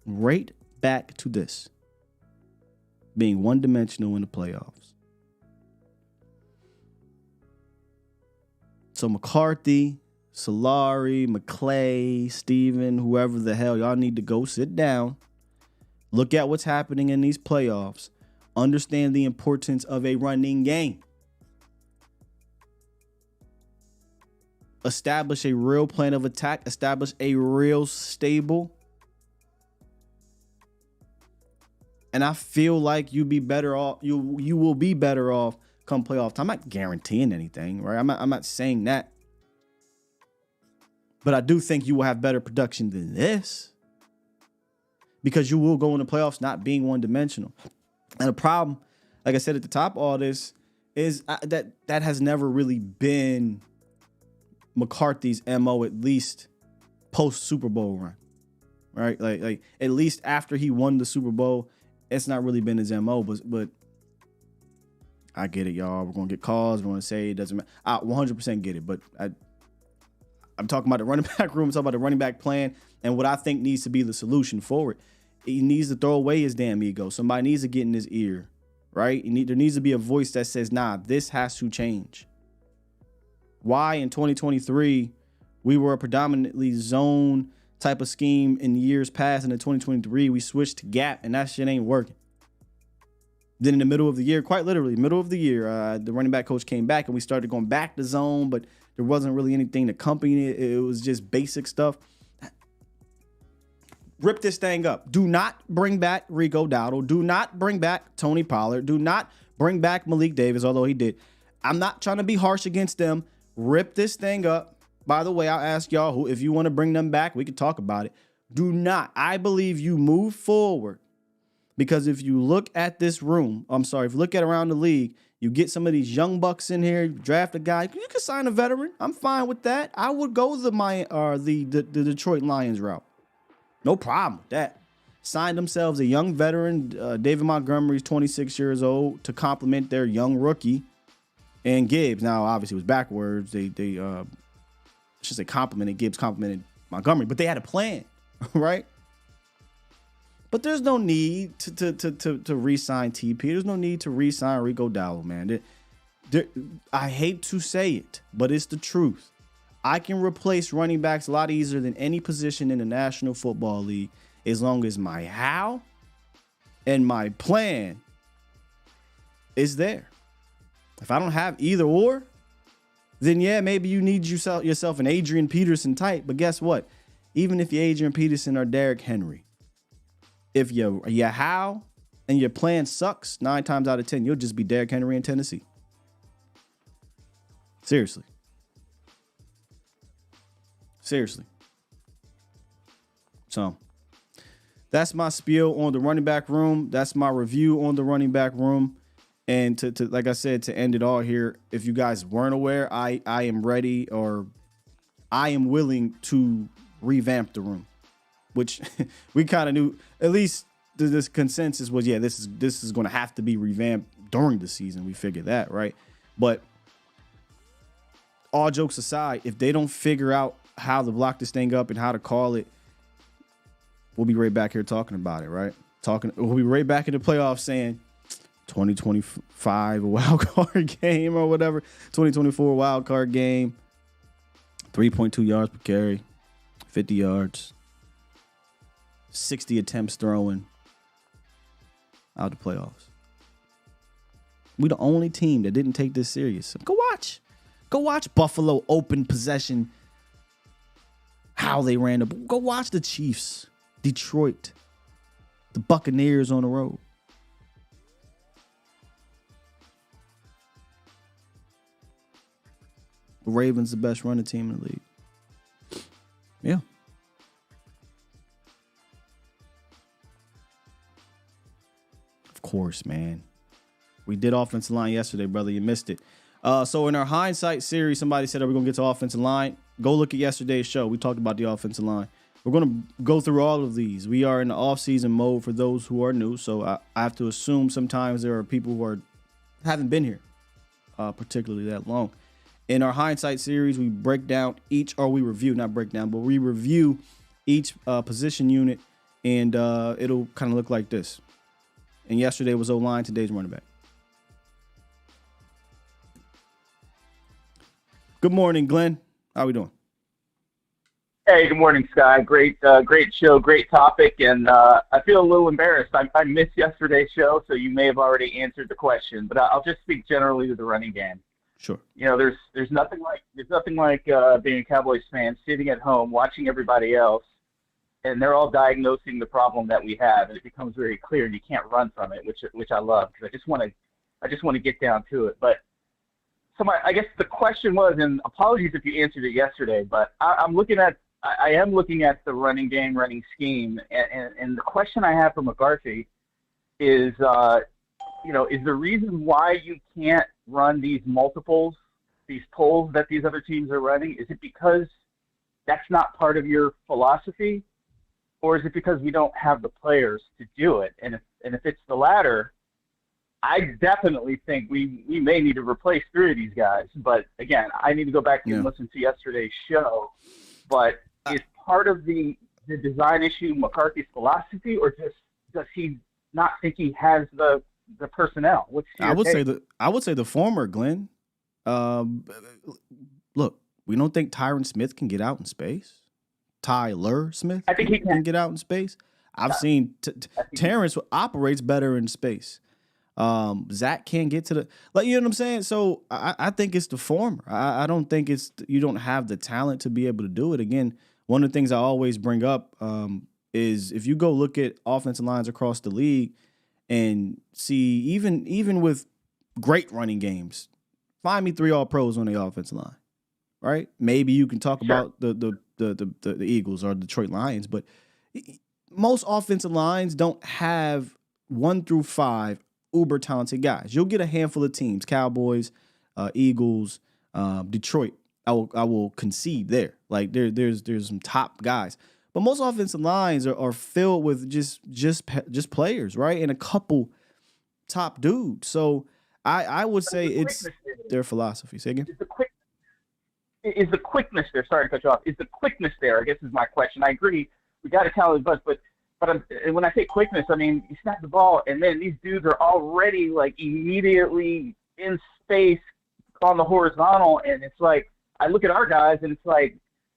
Right back to this. Being one-dimensional in the playoffs. So McCarthy, Solari, McClay, Steven, whoever the hell, y'all need to go sit down. Look at what's happening in these playoffs. Understand the importance of a running game. Establish a real plan of attack. Establish a real stable. And I feel like you be better off. You will be better off come playoff time. I'm not guaranteeing anything, right? I'm not saying that. But I do think you will have better production than this. Because you will go in the playoffs not being one-dimensional. And the problem, like I said at the top of all this, is that has never really been McCarthy's MO, at least post-Super Bowl run. Right? Like at least after he won the Super Bowl, it's not really been his MO. But I get it, y'all. We're going to get calls. We're going to say it doesn't matter. I 100% get it. But I'm talking about the running back room. I'm talking about the running back plan and what I think needs to be the solution for it. He needs to throw away his damn ego. Somebody needs to get in his ear, right? There needs to be a voice that says, nah, this has to change. Why in 2023 we were a predominantly zone type of scheme in years past, and in 2023 we switched to gap, and that shit ain't working. Then in the middle of the year, quite literally, middle of the year, the running back coach came back and we started going back to zone, but there wasn't really anything to accompany it. It was just basic stuff. Rip this thing up. Do not bring back Rico Dowdle. Do not bring back Tony Pollard. Do not bring back Malik Davis, although he did. I'm not trying to be harsh against them. Rip this thing up. By the way, I'll ask y'all if you want to bring them back, we can talk about it. Do not. I believe you move forward because if you look at this room, if you look at around the league, you get some of these young bucks in here, you draft a guy, you can sign a veteran. I'm fine with that. I would go the Detroit Lions route. No problem with that. Signed themselves a young veteran, David Montgomery's 26 years old, to complement their young rookie, and Gibbs. Now, obviously, it was backwards. They should say complimented. Gibbs complimented Montgomery, but they had a plan, right? But there's no need to re-sign TP. There's no need to re-sign Rico Dowdle, man. I hate to say it, but it's the truth. I can replace running backs a lot easier than any position in the National Football League as long as my how and my plan is there. If I don't have either or, then yeah, maybe you need yourself an Adrian Peterson type. But guess what? Even if you're Adrian Peterson or Derrick Henry, if your how and your plan sucks, 9 times out of 10, you'll just be Derrick Henry in Tennessee. Seriously. So that's my spiel on the running back room. That's my review on the running back room. And to like I said, to end it all here, if you guys weren't aware, I am ready, or I am willing to revamp the room, which we kind of knew. At least this consensus was, yeah, this is going to have to be revamped during the season. We figured that, right? But all jokes aside, if they don't figure out how to block this thing up and how to call it, we'll be right back here talking about it, right? We'll be right back in the playoffs saying 2025 a wild card game or whatever, 2024 wild card game, 3.2 yards per carry, 50 yards, 60 attempts throwing, out the playoffs. We the only team that didn't take this serious. Go watch Buffalo open possession, how they ran go watch the Chiefs, Detroit, the Buccaneers on the road. The Ravens the best running team in the league. Yeah. Of course, man. We did offensive line yesterday, brother. You missed it. So in our hindsight series, somebody said, are we going to get to offensive line? Go look at yesterday's show. We talked about the offensive line. We're going to go through all of these. We are in the off-season mode for those who are new. So I have to assume sometimes there are people who haven't been here particularly that long. In our hindsight series, we review each position unit, and it'll kind of look like this. And yesterday was O-line, today's running back. Good morning, Glenn. How we doing? Hey, good morning, Sky. Great show, great topic, and I feel a little embarrassed. I missed yesterday's show, so you may have already answered the question, but I'll just speak generally to the running game. Sure. You know, there's nothing like being a Cowboys fan, sitting at home watching everybody else, and they're all diagnosing the problem that we have, and it becomes very clear, and you can't run from it, which I love, because I just want to get down to it. But I guess the question was, and apologies if you answered it yesterday, but I am looking at the running game, running scheme, and the question I have for McCarthy is, is the reason why you can't run these multiples, these pulls that these other teams are running, is it because that's not part of your philosophy, or is it because we don't have the players to do it? And if it's the latter, I definitely think we may need to replace 3 of these guys. But again, I need to go back and listen to yesterday's show. But is part of the design issue McCarthy's philosophy, or just does he not think he has the personnel? I would say the former, Glenn. Look, we don't think Tyron Smith can get out in space. Tyler Smith, I think he can get out in space. I've seen Terrence operates better in space. Zach can't get to you know what I'm saying? So I think it's the former. I don't think you don't have the talent to be able to do it. Again, one of the things I always bring up is if you go look at offensive lines across the league and see even with great running games, find me 3 All-Pros on the offensive line, right? Maybe you can talk about the Eagles or Detroit Lions, but most offensive lines don't have 1 through 5 uber talented guys. You'll get a handful of teams, Cowboys, Eagles, Detroit. I will concede there. Like there's some top guys, but most offensive lines are filled with just players, right? And a couple top dudes. So I would say it's their philosophy. Say again. Is the quickness there? Sorry to cut you off. Is the quickness there? I guess is my question. I agree. We got a talented bunch, but when I say quickness, I mean you snap the ball and then these dudes are already like immediately in space on the horizontal, and it's like I look at our guys and it's like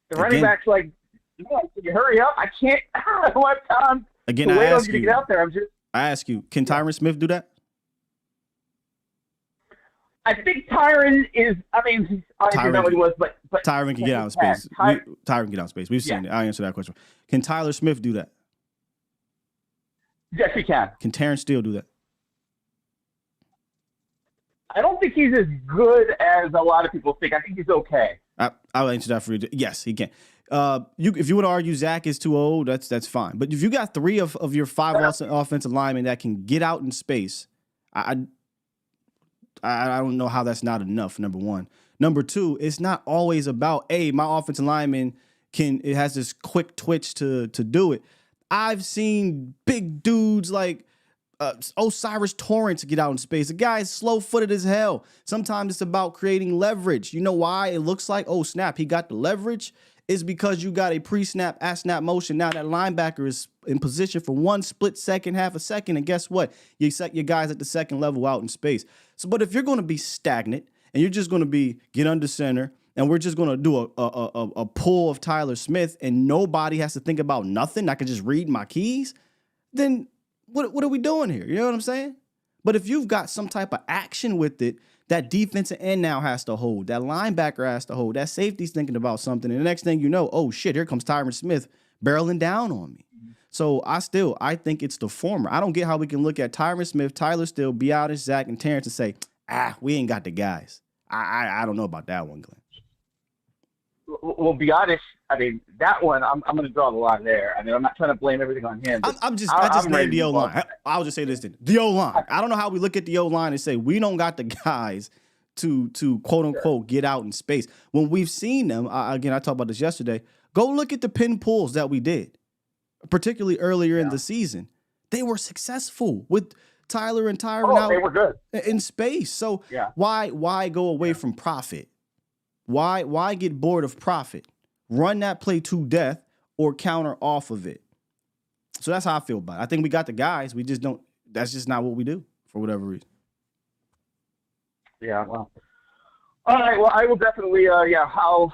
the running back's like, can you hurry up? I can't. I don't have time. Again, I ask you to get out there. I ask you, can Tyron Smith do that? I think Tyron is. I mean, he's obviously not what he was, but Tyron can get out in space. Tyron can get out in space. We've seen it. I'll answer that question. Can Tyler Smith do that? Yes, he can. Can Terrence Steele do that? I don't think he's as good as a lot of people think. I think he's okay. I'll answer that for you. Yes, he can. If you would argue Zach is too old, that's fine. But if you got 3 of your 5 offensive linemen that can get out in space, I don't know how that's not enough. Number one. Number two, it's not always about, hey, my offensive lineman it has this quick twitch to do it. I've seen big dudes like Osiris Torrance get out in space. The guy is slow-footed as hell. Sometimes it's about creating leverage. You know why it looks like, oh, snap, he got the leverage? It's because you got a pre-snap, at-snap motion. Now that linebacker is in position for 1 split second, half a second, and guess what? You set your guys at the second level out in space. So, but if you're going to be stagnant and you're just going to get under center and we're just going to do a pull of Tyler Smith and nobody has to think about nothing, I can just read my keys, then what are we doing here? You know what I'm saying? But if you've got some type of action with it, that defensive end now has to hold. That linebacker has to hold. That safety's thinking about something. And the next thing you know, oh, shit, here comes Tyron Smith barreling down on me. So I think it's the former. I don't get how we can look at Tyron Smith, Tyler Steele, Biotis, Zach, and Terrence and say, we ain't got the guys. I don't know about that one, Glenn. Well, Biotis, I mean, that one, I'm going to draw the line there. I mean, I'm not trying to blame everything on him. I just named the O-line. I'll just say this then. The O-line. I don't know how we look at the O-line and say we don't got the guys to quote-unquote get out in space. When we've seen them, again, I talked about this yesterday, go look at the pin pulls that we did, particularly earlier in the season. They were successful with Tyler and Tyron out they were good in space. So why go away from profit? Why get bored of profit? Run that play to death or counter off of it. So that's how I feel about it. I think we got the guys. We just don't. That's just not what we do for whatever reason. Yeah, well. All right, well, I will definitely, I'll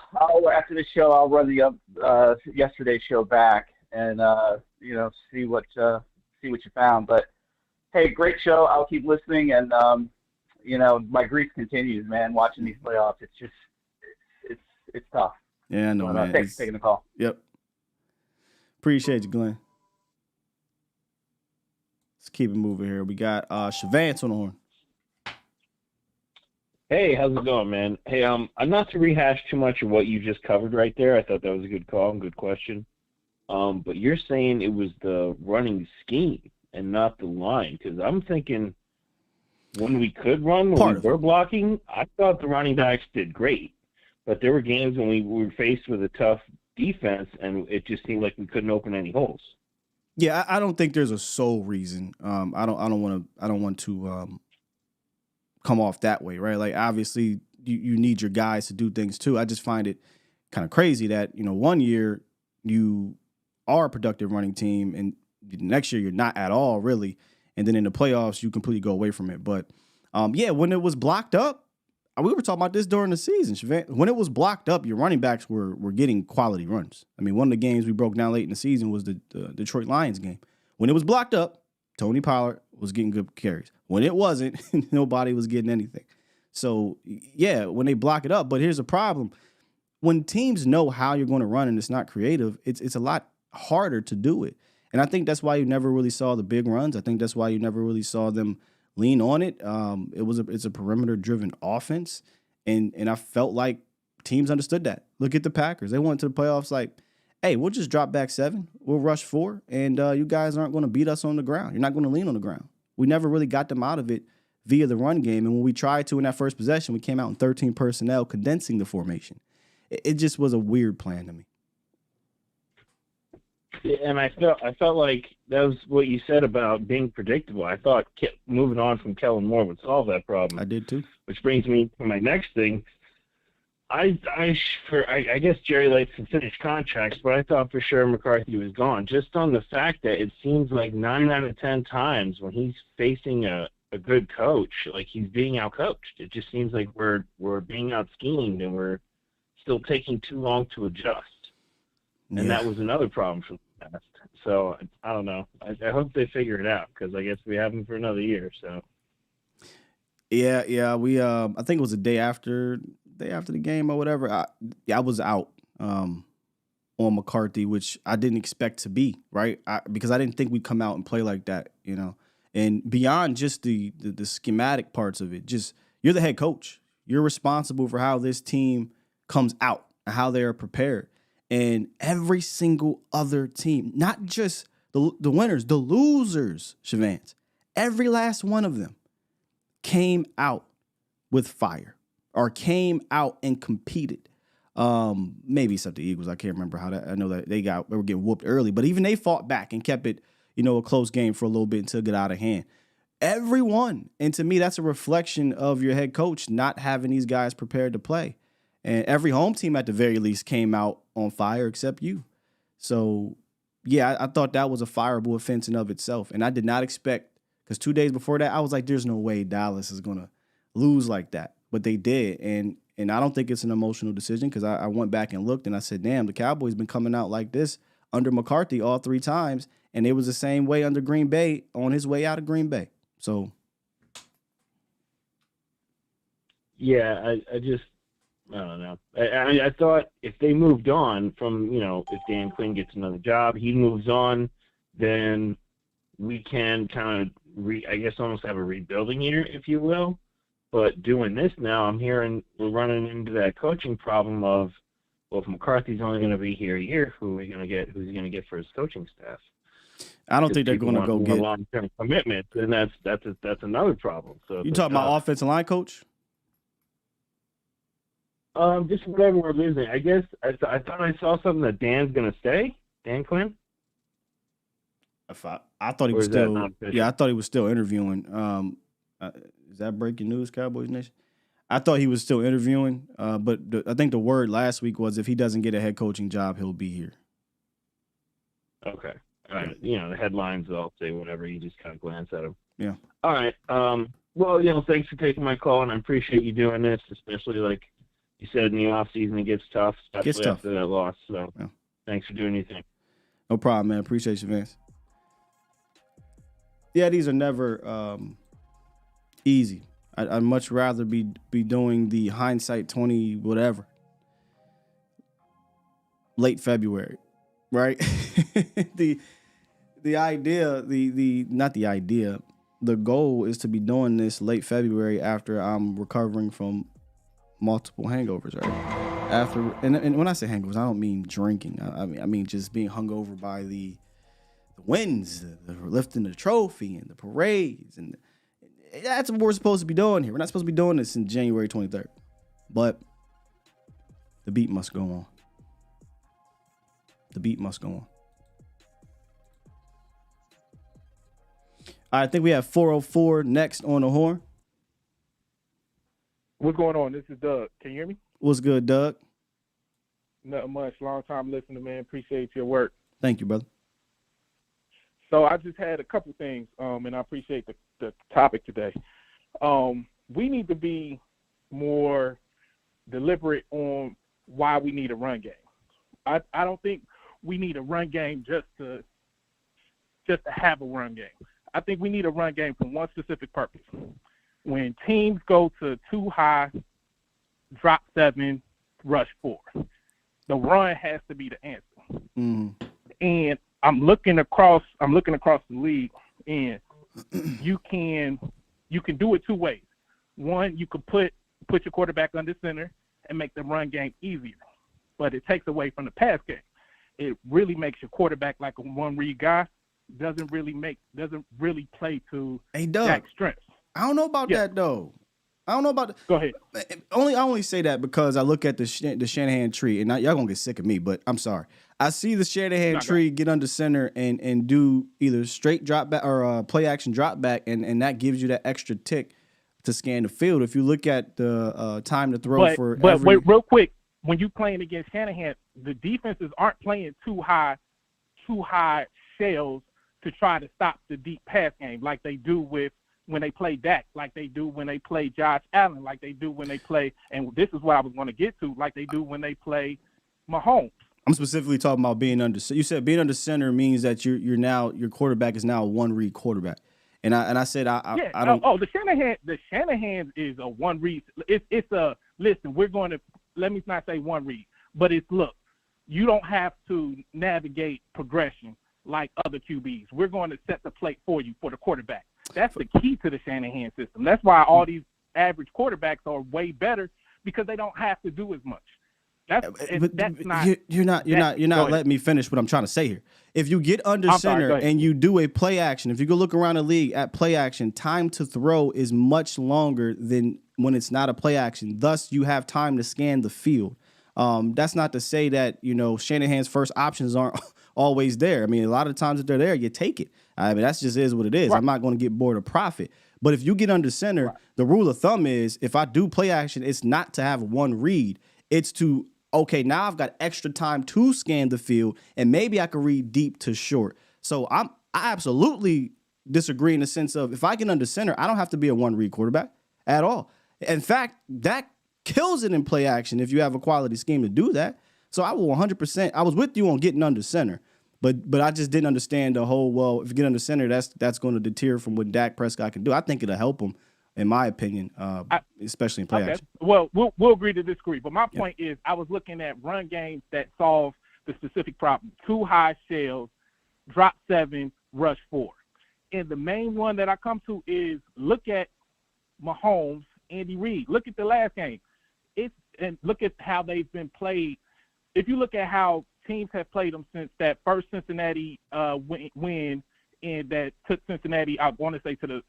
after the show, I'll run the yesterday's show back and, see what you found. But, hey, great show. I'll keep listening. And, my grief continues, man, watching these playoffs. It's just, it's tough. Yeah, I know, man. Thanks for taking the call. Yep. Appreciate you, Glenn. Let's keep it moving here. We got Shavance on the horn. Hey, how's it going, man? Hey, I'm not to rehash too much of what you just covered right there. I thought that was a good call and good question. But you're saying it was the running scheme and not the line, because I'm thinking when we could run, when we were blocking, I thought the running backs did great. But there were games when we were faced with a tough defense, and it just seemed like we couldn't open any holes. Yeah, I don't think there's a sole reason. I don't want to come off that way, right? Like, obviously, you need your guys to do things too. I just find it kind of crazy that, one year you are a productive running team, and the next year you're not at all, really. And then in the playoffs, you completely go away from it. But, when it was blocked up, we were talking about this during the season. When it was blocked up, your running backs were getting quality runs. I mean, one of the games we broke down late in the season was the Detroit Lions game. When it was blocked up, Tony Pollard was getting good carries. When it wasn't, nobody was getting anything. So, when they block it up. But here's the problem. When teams know how you're going to run and it's not creative, it's a lot harder to do it. And I think that's why you never really saw the big runs. I think that's why you never really saw them lean on it. It's a perimeter-driven offense, and I felt like teams understood that. Look at the Packers. They went to the playoffs like, hey, we'll just drop back 7. We'll rush 4, and you guys aren't going to beat us on the ground. You're not going to lean on the ground. We never really got them out of it via the run game, and when we tried to in that first possession, we came out in 13 personnel, condensing the formation. It just was a weird plan to me. Yeah, and I felt like that was what you said about being predictable. I thought moving on from Kellen Moore would solve that problem. I did too. Which brings me to my next thing. I guess Jerry likes to finish contracts, but I thought for sure McCarthy was gone. Just on the fact that it seems like 9 out of 10 times when he's facing a good coach, like he's being outcoached. It just seems like we're being out-schemed and we're still taking too long to adjust. And that was another problem from the past. So, I don't know. I hope they figure it out, because I guess we have them for another year. So, yeah. We I think it was the day after the game or whatever. I was out on McCarthy, which I didn't expect to be, right? Because I didn't think we'd come out and play like that, And beyond just the schematic parts of it, just You're the head coach. You're responsible for how this team comes out and how they are prepared. And every single other team, not just the winners, the losers, Shavance, every last one of them came out with fire or came out and competed. Maybe except the Eagles. I can't remember how that. I know that they were getting whooped early, but even they fought back and kept it, a close game for a little bit until it got out of hand. Everyone. And to me, that's a reflection of your head coach not having these guys prepared to play. And every home team at the very least came out on fire except you. So, yeah, I thought that was a fireable offense in of itself. And I did not expect, because 2 days before that, I was like, there's no way Dallas is going to lose like that. But they did. And I don't think it's an emotional decision, because I went back and looked and I said, damn, the Cowboys been coming out like this under McCarthy all 3 times. And it was the same way under Green Bay on his way out of Green Bay. So. Yeah, I don't know. I thought if they moved on from, if Dan Quinn gets another job, he moves on, then we can kind of, almost have a rebuilding year, if you will. But doing this now, I'm hearing we're running into that coaching problem of, well, if McCarthy's only going to be here a year, who's he going to get for his coaching staff? I don't think they're going to go get a long-term commitment, and that's another problem. So you talking about offensive line coach? Just whatever we're losing. I guess I thought I saw something that Dan's going to stay. Dan Quinn. I thought he was still. Yeah, I thought he was still interviewing. Is that breaking news, Cowboys Nation? I thought he was still interviewing, but I think the word last week was if he doesn't get a head coaching job, he'll be here. Okay. All right. The headlines, I'll say whatever. You just kind of glance at them. Yeah. All right. Well, thanks for taking my call, and I appreciate you doing this, especially like you said in the off season, it gets tough, especially after that loss. So Thanks for doing your thing. No problem, man. Appreciate you, Vince. Yeah, these are never easy. I'd much rather be doing the hindsight 20 whatever. Late February, right? the idea, the goal is to be doing this late February after I'm recovering from multiple hangovers, right? And when I say hangovers, I don't mean drinking. I mean just being hungover by the wins, the lifting the trophy and the parades, and that's what we're supposed to be doing here. We're not supposed to be doing this in January 23rd, but the beat must go on. The beat must go on. I think we have 404 next on the horn. What's going on? This is Doug. Can you hear me? What's good, Doug? Nothing much. Long time listener, man. Appreciate your work. Thank you, brother. So I just had a couple things, and I appreciate the topic today. We need to be more deliberate on why we need a run game. I don't think we need a run game just to have a run game. I think we need a run game for one specific purpose. When teams go to too high, drop 7, rush 4, the run has to be the answer. Mm-hmm. And I'm looking across the league, and you can do it two ways. One, you could put your quarterback under center and make the run game easier, but it takes away from the pass game. It really makes your quarterback like a one-read guy. Doesn't really play to Dak's strengths. I don't know about that though. I don't know about. Go ahead. I only say that because I look at the Shanahan tree, and y'all gonna get sick of me, but I'm sorry. I see the Shanahan tree get under center and do either straight drop back or play action drop back, and that gives you that extra tick to scan the field. If you look at the time to throw wait, real quick, when you playing against Shanahan, the defenses aren't playing too high shells to try to stop the deep pass game like they do when they play Dak, like they do when they play Josh Allen, like they do when they play, and this is what I was going to get to, like they do when they play Mahomes. I'm specifically talking about being under. You said being under center means that you're now your quarterback is now a one-read quarterback, and I said I don't. Oh, the Shanahan is a one-read. It's a listen. We're going to let me not say one-read, but it's look. You don't have to navigate progression like other QBs. We're going to set the plate for you for the quarterback. That's the key to the Shanahan system. That's why all these average quarterbacks are way better because they don't have to do as much. You're not letting me finish what I'm trying to say here. If you get under center and you do a play action, if you go look around the league at play action, time to throw is much longer than when it's not a play action. Thus, you have time to scan the field. That's not to say that, Shanahan's first options aren't always there. I mean, a lot of times if they're there, you take it. I mean, that's just is what it is. Right. I'm not going to get bored of profit. But if you get under center, the rule of thumb is if I do play action, it's not to have one read. It's to, okay, now I've got extra time to scan the field, and maybe I can read deep to short. So I absolutely disagree in the sense of if I get under center, I don't have to be a one-read quarterback at all. In fact, that kills it in play action if you have a quality scheme to do that. So I will 100%. I was with you on getting under center, but I just didn't understand the whole, well, if you get under center, that's going to deter from what Dak Prescott can do. I think it'll help him, in my opinion, especially in play action. Well, we'll agree to disagree. But my point is I was looking at run games that solve the specific problem. 2 high shells, drop 7, rush 4. And the main one that I come to is look at Mahomes, Andy Reid. Look at the last game. And look at how they've been played. If you look at how teams have played them since that first Cincinnati win, and that took Cincinnati, I want to say, to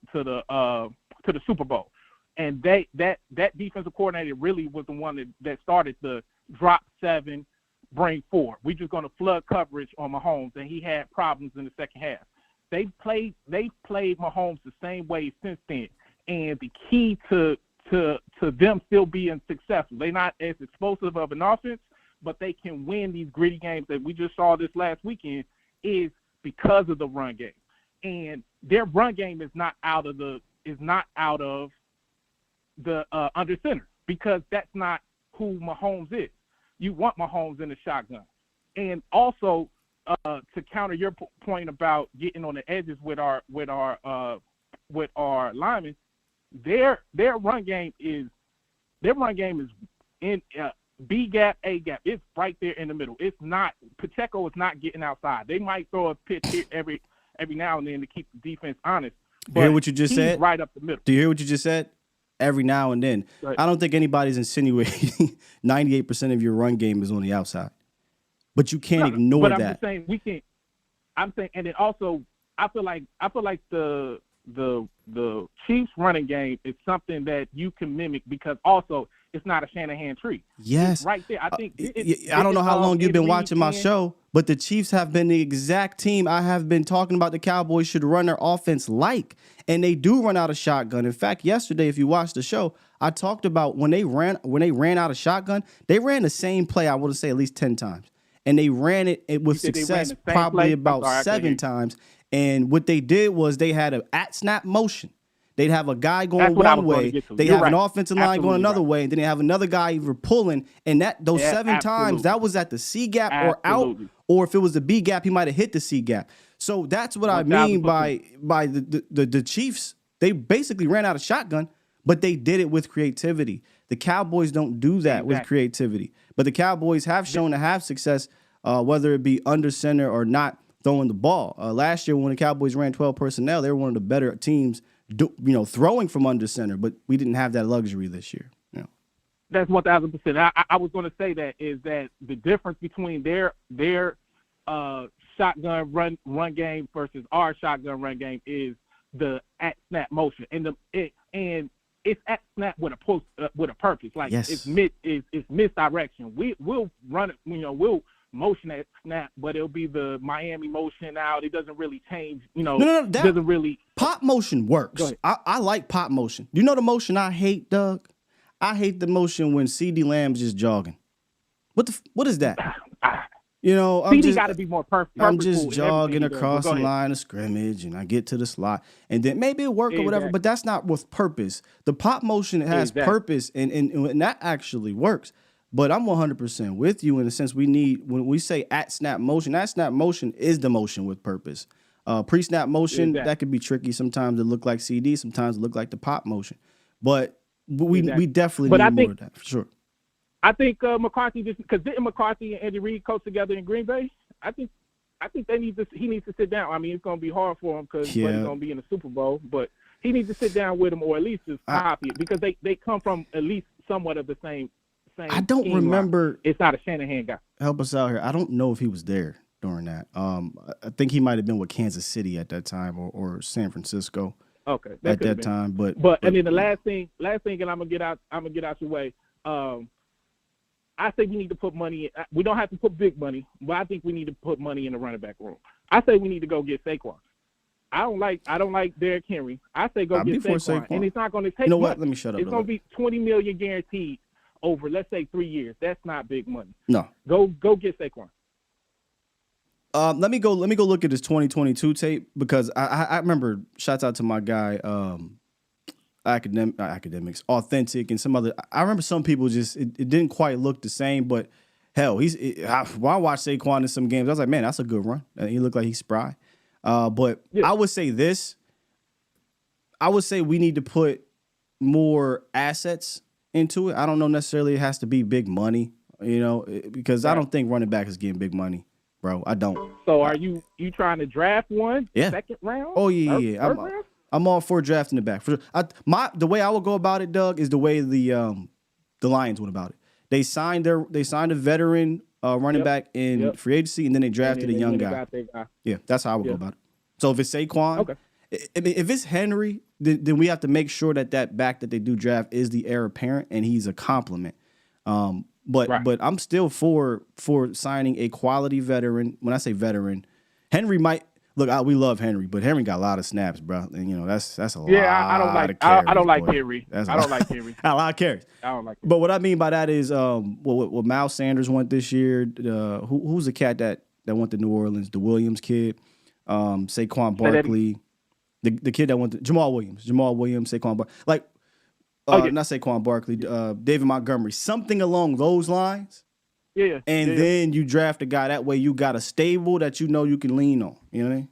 the Super Bowl, and that defensive coordinator really was the one that started the drop 7, bring 4. We're just going to flood coverage on Mahomes, and he had problems in the second half. They played Mahomes the same way since then, and the key to them still being successful, they're not as explosive of an offense, but they can win these gritty games that we just saw this last weekend is because of the run game. And their run game is not out of the under center, because that's not who Mahomes is. You want Mahomes in the shotgun. And also to counter your point about getting on the edges with our linemen, their run game is in B gap, A gap. It's right there in the middle. It's not, Pacheco is not getting outside. They might throw a pitch here every now and then to keep the defense honest. But you hear what you just said? Right up the middle. Do you hear what you just said? Every now and then. Right. I don't think anybody's insinuating 98% of your run game is on the outside. But you can't ignore that. But I'm just saying we can't. I'm saying, and then also I feel like the Chiefs running game is something that you can mimic, because also it's not a Shanahan tree. Yes. It's right there. I think I don't know how long you've been watching my show, but the Chiefs have been the exact team I have been talking about the Cowboys should run their offense like. And they do run out of shotgun. In fact, yesterday, if you watched the show, I talked about when they ran out of shotgun, they ran the same play, I want to say at least 10 times. And they ran it with success probably about 7 times. And what they did was they had an at-snap motion. They'd have a guy going one way. They have an offensive line going another way. And then they have another guy either pulling. And those 7 times, that was at the C gap or out. Or if it was the B gap, he might have hit the C gap. So that's what I mean by the Chiefs. They basically ran out of shotgun, but they did it with creativity. The Cowboys don't do that with creativity. But the Cowboys have shown to have success, whether it be under center or not throwing the ball. Last year when the Cowboys ran 12 personnel, they were one of the better teams throwing from under center, but we didn't have that luxury this year. That's 1,000%. I was going to say that is that the difference between their shotgun run game versus our shotgun run game is the at snap motion, and it's at snap with a purpose. Like it's misdirection. We'll run it. We'll motion at snap, but it'll be the Miami motion out. It doesn't really change. Doesn't really. Pop motion works. I like pop motion. You know the motion I hate, Doug? I hate the motion when CeeDee Lamb's just jogging. What is that? CeeDee got to be more perfect. I'm just jogging across the line of scrimmage, and I get to the slot, and then maybe it'll work or whatever, but that's not with purpose. The pop motion has purpose, and that actually works. But I'm 100% with you in the sense when we say at snap motion is the motion with purpose. Pre-snap motion, that could be tricky. Sometimes it look like CD, sometimes it look like the pop motion. But we definitely need more of that, for sure. I think McCarthy because didn't McCarthy and Andy Reid coach together in Green Bay? I think he needs to sit down. I mean, it's going to be hard for him because he's going to be in the Super Bowl. But He needs to sit down with him, or at least just copy it, because they come from at least somewhat of the same. I don't remember. Line. It's not a Shanahan guy. Help us out here. I don't know if he was there during that. I think he might have been with Kansas City at that time, or San Francisco. Okay, at that time. But and then the last thing, and I'm gonna get out your way. I think we need to put money. We don't have to put big money, but I think we need to put money in the running back room. I say we need to go get Saquon. I don't like Derrick Henry. I say go get Saquon, and it's not going to take. You know what? Much. Let me shut up. It's going to be $20 million guaranteed over, let's say, 3 years. That's not big money. No. Go get Saquon. Let me go look at his 2022 tape, because I remember. Shouts out to my guy, academics, authentic, and some other. I remember some people just it didn't quite look the same, but hell, when I watched Saquon in some games, I was like, man, that's a good run. And he looked like he's spry. But yeah. I would say this. I would say we need to put more assets into it. I don't know necessarily it has to be big money, because I don't think running back is getting big money, bro. I don't. So are you trying to draft one? Yeah. Second round? Oh yeah. I'm all for drafting the back. The way I would go about it, Doug, is the way the Lions went about it. They signed a veteran running back in free agency, and then they drafted a young guy. Yeah, that's how I would go about it. So if it's Saquon, if it's Henry, then we have to make sure that back that they do draft is the heir apparent, and he's a compliment. But I'm still for signing a quality veteran. When I say veteran, Henry might look. We love Henry, but Henry got a lot of snaps, bro. And that's a lot. Yeah, I don't like Henry. I don't like Henry. A lot of carries. I don't like. But what I mean by that is, what Miles Sanders went this year. Who's the cat that went to New Orleans? The Williams kid, Saquon Barkley, the kid that went to Jamal Williams, Saquon Barkley, not Saquon Barkley, David Montgomery, something along those lines. Yeah. And then you draft a guy. That way you got a stable that you can lean on. You know what I mean?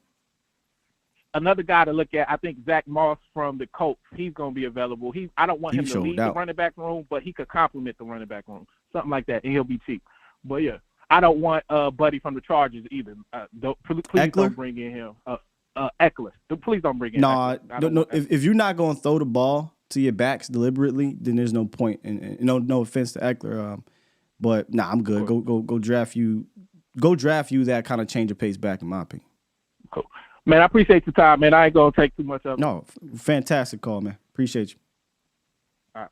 Another guy to look at, I think Zach Moss from the Colts, he's going to be available. I don't want him to lead the running back room, but he could complement the running back room. Something like that, and he'll be cheap. But, yeah, I don't want Buddy from the Chargers either. Please don't bring in him. Eckler. Please don't bring in Eckler. No. If you're not going to throw the ball to your backs deliberately, then there's no point. And no offense to Eckler, but I'm good. Go draft you. Go draft you that kind of change of pace back, in my opinion. Cool. Man, I appreciate your time, man. I ain't going to take too much of it. No, fantastic call, man. Appreciate you. All right.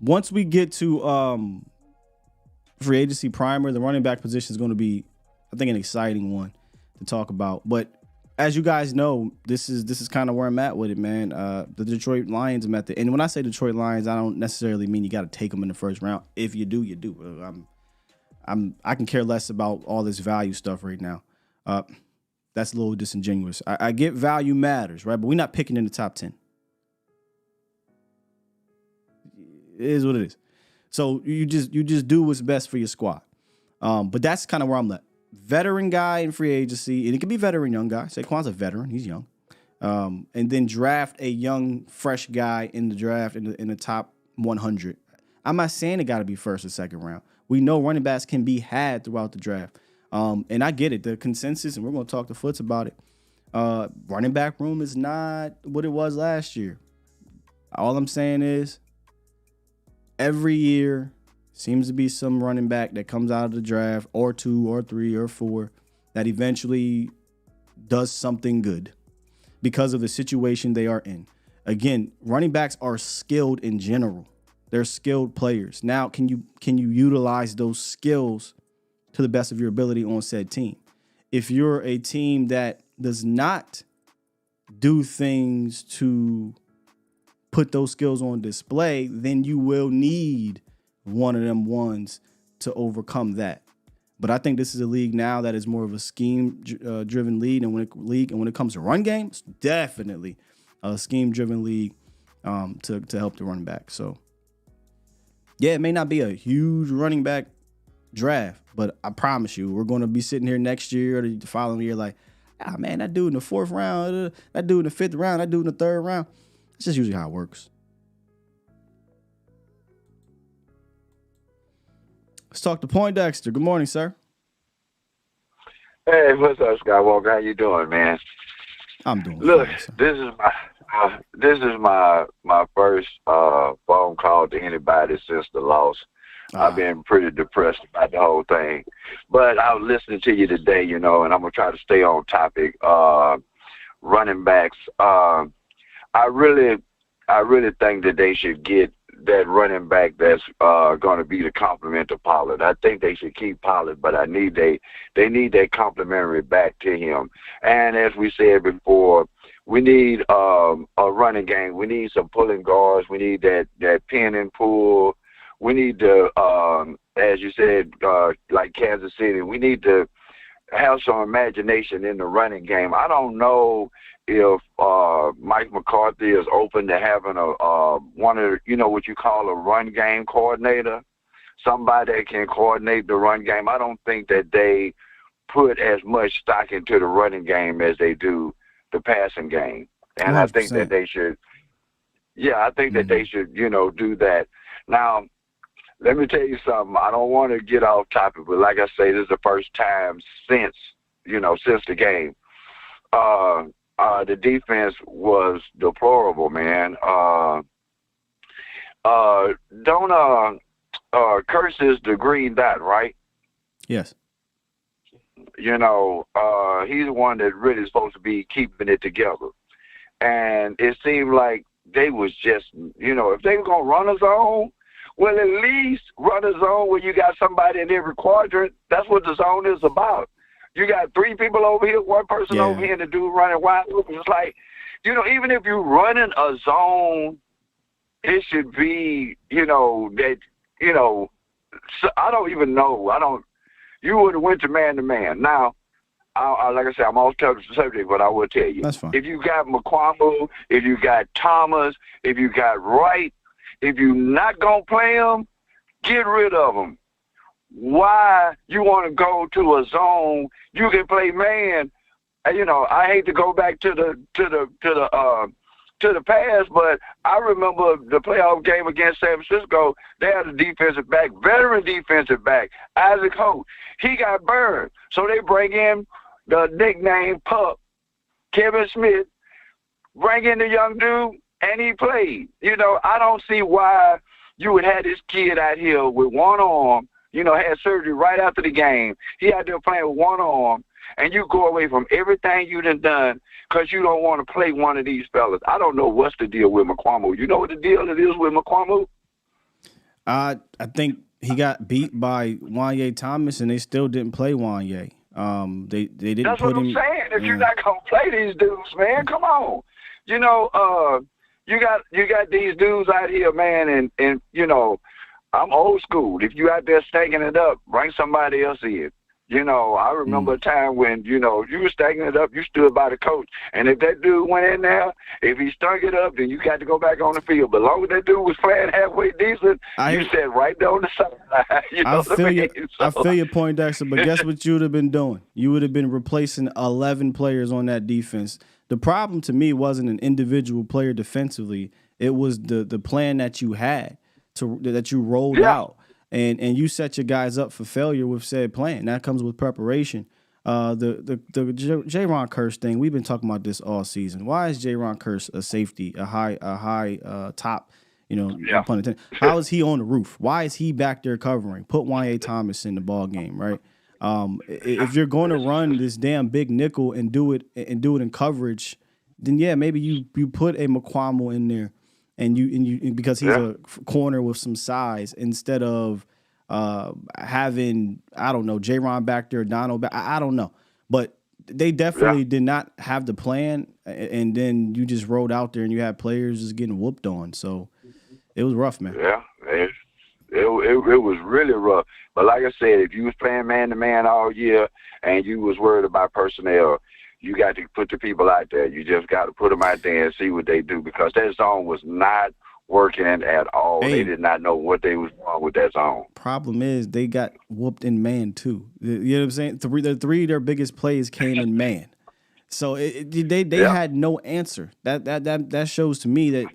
Once we get to free agency primer, the running back position is going to be, I think, an exciting one to talk about. But as you guys know, this is kind of where I'm at with it, man. The Detroit Lions, I'm at the, and when I say Detroit Lions, I don't necessarily mean you got to take them in the first round. If you do, you do. I can care less about all this value stuff right now. That's a little disingenuous. I get value matters, right? But we're not picking in the top 10. It is what it is. So you just do what's best for your squad. But that's kind of where I'm at. Veteran guy in free agency, and it could be veteran, young guy. Saquon's a veteran; he's young. And then draft a young, fresh guy in the draft in the top 100. I'm not saying it got to be first or second round. We know running backs can be had throughout the draft. And I get it. The consensus, and we're going to talk to Foots about it. Running back room is not what it was last year. All I'm saying is every year seems to be some running back that comes out of the draft, or 2 or 3 or 4, that eventually does something good because of the situation they are in. Again, running backs are skilled in general. They're skilled players. Now, can you utilize those skills to the best of your ability on said team? If you're a team that does not do things to put those skills on display, then you will need one of them ones to overcome that. But I think this is a league now that is more of a scheme-driven league, and when it comes to run game, it's definitely a scheme-driven league to help the running back. So, yeah, it may not be a huge running back draft, but I promise you, we're going to be sitting here next year or the following year like, man, that dude in the 4th round, that dude in the 5th round, that dude in the 3rd round. That's just usually how it works. Let's talk to Poindexter. Good morning, sir. Hey, what's up, Skywalker? How you doing, man? I'm doing Look, fine, sir. this is my first phone call to anybody since the loss. I've been pretty depressed about the whole thing, but I was listening to you today, and I'm gonna try to stay on topic. Running backs. I really think that they should get that running back that's going to be the complement to Pollard. I think they should keep Pollard, but they need that complementary back to him. And as we said before, we need a running game. We need some pulling guards. We need that pin and pull. We need to, as you said, like Kansas City, we need to have some imagination in the running game. I don't know if Mike McCarthy is open to having one of what you call a run game coordinator, somebody that can coordinate the run game. I don't think that they put as much stock into the running game as they do the passing game, and 100%. I think that they should. Yeah, I think that they should, do that. Now, let me tell you something. I don't want to get off topic, but like I say, this is the first time since the game. The defense was deplorable, man. Curse is the green dot, right? Yes. He's the one that really is supposed to be keeping it together. And it seemed like they was just, if they were going to run a zone, well, at least run a zone where you got somebody in every quadrant. That's what the zone is about. You got three people over here, one person over here, and the dude running wide open. It's like, even if you're running a zone, it should be, that, so I don't even know. You would have went to man. Now, like I said, I'm off the subject, but I will tell you. That's fine. If you got McCwamu, if you got Thomas, if you got Wright, if you're not going to play them, get rid of them. Why you want to go to a zone? You can play man. I hate to go back to the past, but I remember the playoff game against San Francisco. They had a defensive back, veteran defensive back, Isaac Holt. He got burned, so they bring in the nickname Pup, Kevin Smith. Bring in the young dude, and he played. I don't see why you would have this kid out here with one arm. Had surgery right after the game. He out there playing with one arm, and you go away from everything you done because you don't want to play one of these fellas. I don't know what's the deal with McCwamu. You know what the deal it is with McCwamu? I think he got beat by Wanye Thomas, and they still didn't play Wanye. They didn't. That's put what I'm him, saying. If you're not gonna play these dudes, man, come on. You got these dudes out here, man, and I'm old school. If you out there stacking it up, bring somebody else in. I remember a time when, you were stacking it up, you stood by the coach. And if that dude went in there, if he stunk it up, then you got to go back on the field. But as long as that dude was playing halfway decent, you sat right there on the sideline. I feel your point, Dexter, but guess what you would have been doing? You would have been replacing 11 players on that defense. The problem to me wasn't an individual player defensively. It was the plan that you had. That you rolled out, and you set your guys up for failure with said plan. That comes with preparation. The J-Ron Curse thing, we've been talking about this all season. Why is J-Ron Curse a safety, a high top? No pun intended. How is he on the roof? Why is he back there covering? Put Wanye Thomas in the ball game, right? If you're going to run this damn big nickel and do it in coverage, then maybe you put a McCwamu in there. And you because he's a corner with some size instead of having, I don't know, J-Ron back there, Donald back. I don't know. But they definitely did not have the plan. And then you just rolled out there and you had players just getting whooped on. So it was rough, man. Yeah, it was really rough. But like I said, if you was playing man-to-man all year and you was worried about personnel, you got to put the people out there. You just got to put them out there and see what they do because that zone was not working at all. They did not know what they was doing with that zone. Problem is they got whooped in man too. You know what I'm saying? The three of their biggest plays came in man. So they had no answer. That shows to me that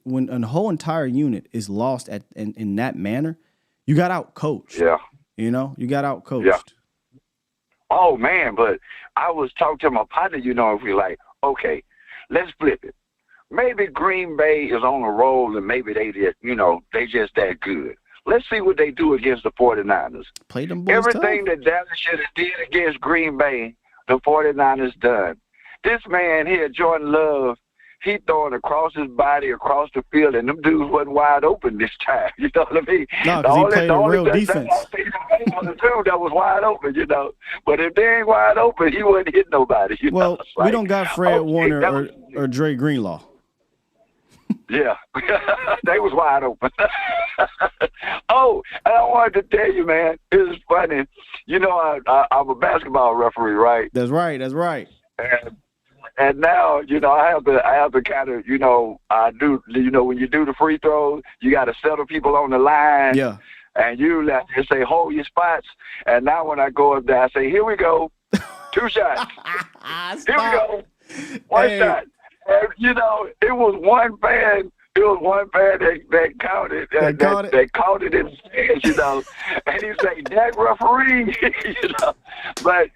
when a whole entire unit is lost in that manner, you got out coached. Yeah. You got out coached. Yeah. Oh man, but I was talking to my partner, if we like, okay, let's flip it. Maybe Green Bay is on a roll, and maybe they just, they just that good. Let's see what they do against the 49ers. Play them boys Everything tough. that Dallas should have did against Green Bay, the 49ers done. This man here, Jordan Love, he throwing across his body, across the field, and them dudes wasn't wide open this time. You know what I mean? No, because he played a real defense. The dude that was wide open, But if they ain't wide open, he wouldn't hit nobody. Well, we don't got Fred Warner or Dre Greenlaw. Yeah, they was wide open. Oh, and I wanted to tell you, man, it was funny. I'm a basketball referee, right? That's right. And now, I have to kind of, I do, when you do the free throws, you got to settle people on the line. Yeah. And you have to say, hold your spots. And now when I go up there, I say, here we go. 2 shots. Here we go. One shot. And, it was one fan. It was one fan that counted. That caught it in the stands, And he said, that referee, But,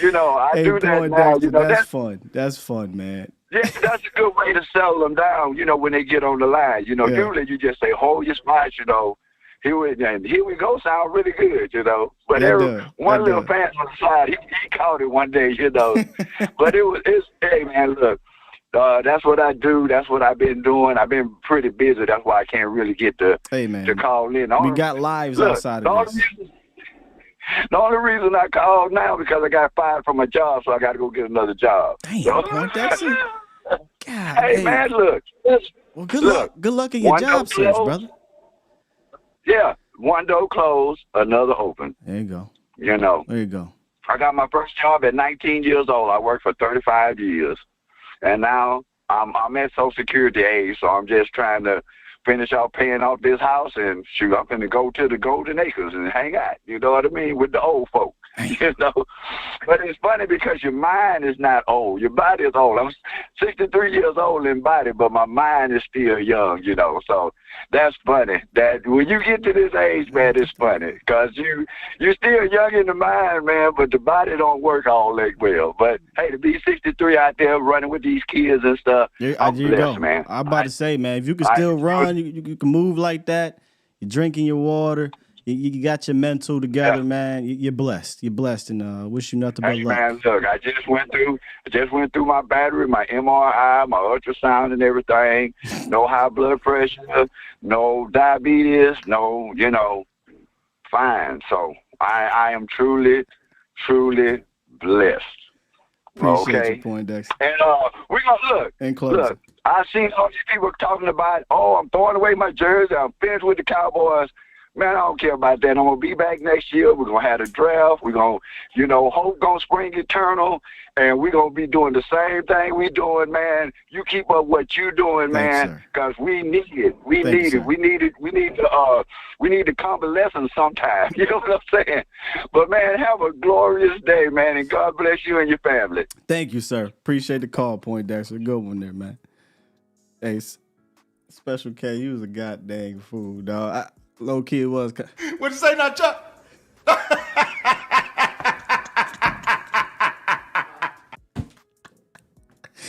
I do that now. That's fun. That's fun, man. Yeah, that's a good way to settle them down, when they get on the line. Usually you just say, hold your spots, Here we go, sound really good, But one little fan on the side, he caught it one day, But hey, man, look. That's what I do. That's what I've been doing. I've been pretty busy. That's why I can't really get to call in. We got lives outside of this. The only reason I called now because I got fired from my job, so I got to go get another job. Damn, Poindexter. Hey, man, look. Well, good luck. Good luck in your job search, brother. Yeah, one door closed, another open. There you go. There you go. I got my first job at 19 years old. I worked for 35 years. And now I'm at Social Security age, so I'm just trying to finish off paying off this house and shoot, I'm going to go to the Golden Acres and hang out, you know what I mean, with the old folk, But it's funny because your mind is not old. Your body is old. I'm 63 years old in body, but my mind is still young, So that's funny. That when you get to this age, man, it's funny because you're still young in the mind, man, but the body don't work all that well. But, hey, to be 63 out there running with these kids and stuff, I'm blessed, man. I'm about to say, man, if you can still run, you can move like that, you're drinking your water, you got your mental together, man. You're blessed. You're blessed, and wish you nothing but luck. Man, look, I just went through my battery, my MRI, my ultrasound, and everything. No high blood pressure, no diabetes, no, fine. So I am truly, truly blessed. Appreciate you, Poindexter. And we're gonna look. And close. Look, I seen all these people talking about, I'm throwing away my jersey. I'm finished with the Cowboys. Man, I don't care about that. I'm going to be back next year. We're going to have a draft. We're going to, hope going to spring eternal. And we're going to be doing the same thing we doing, man. You keep up what you doing, man, because we need it. We need it. We need to convalescence sometime. You know what I'm saying? But, man, have a glorious day, man, and God bless you and your family. Thank you, sir. Appreciate the call, Poindexter. Good one there, man. Hey, Special K, you was a goddamn fool, dog. Low key it was. What'd you say now, Chuck?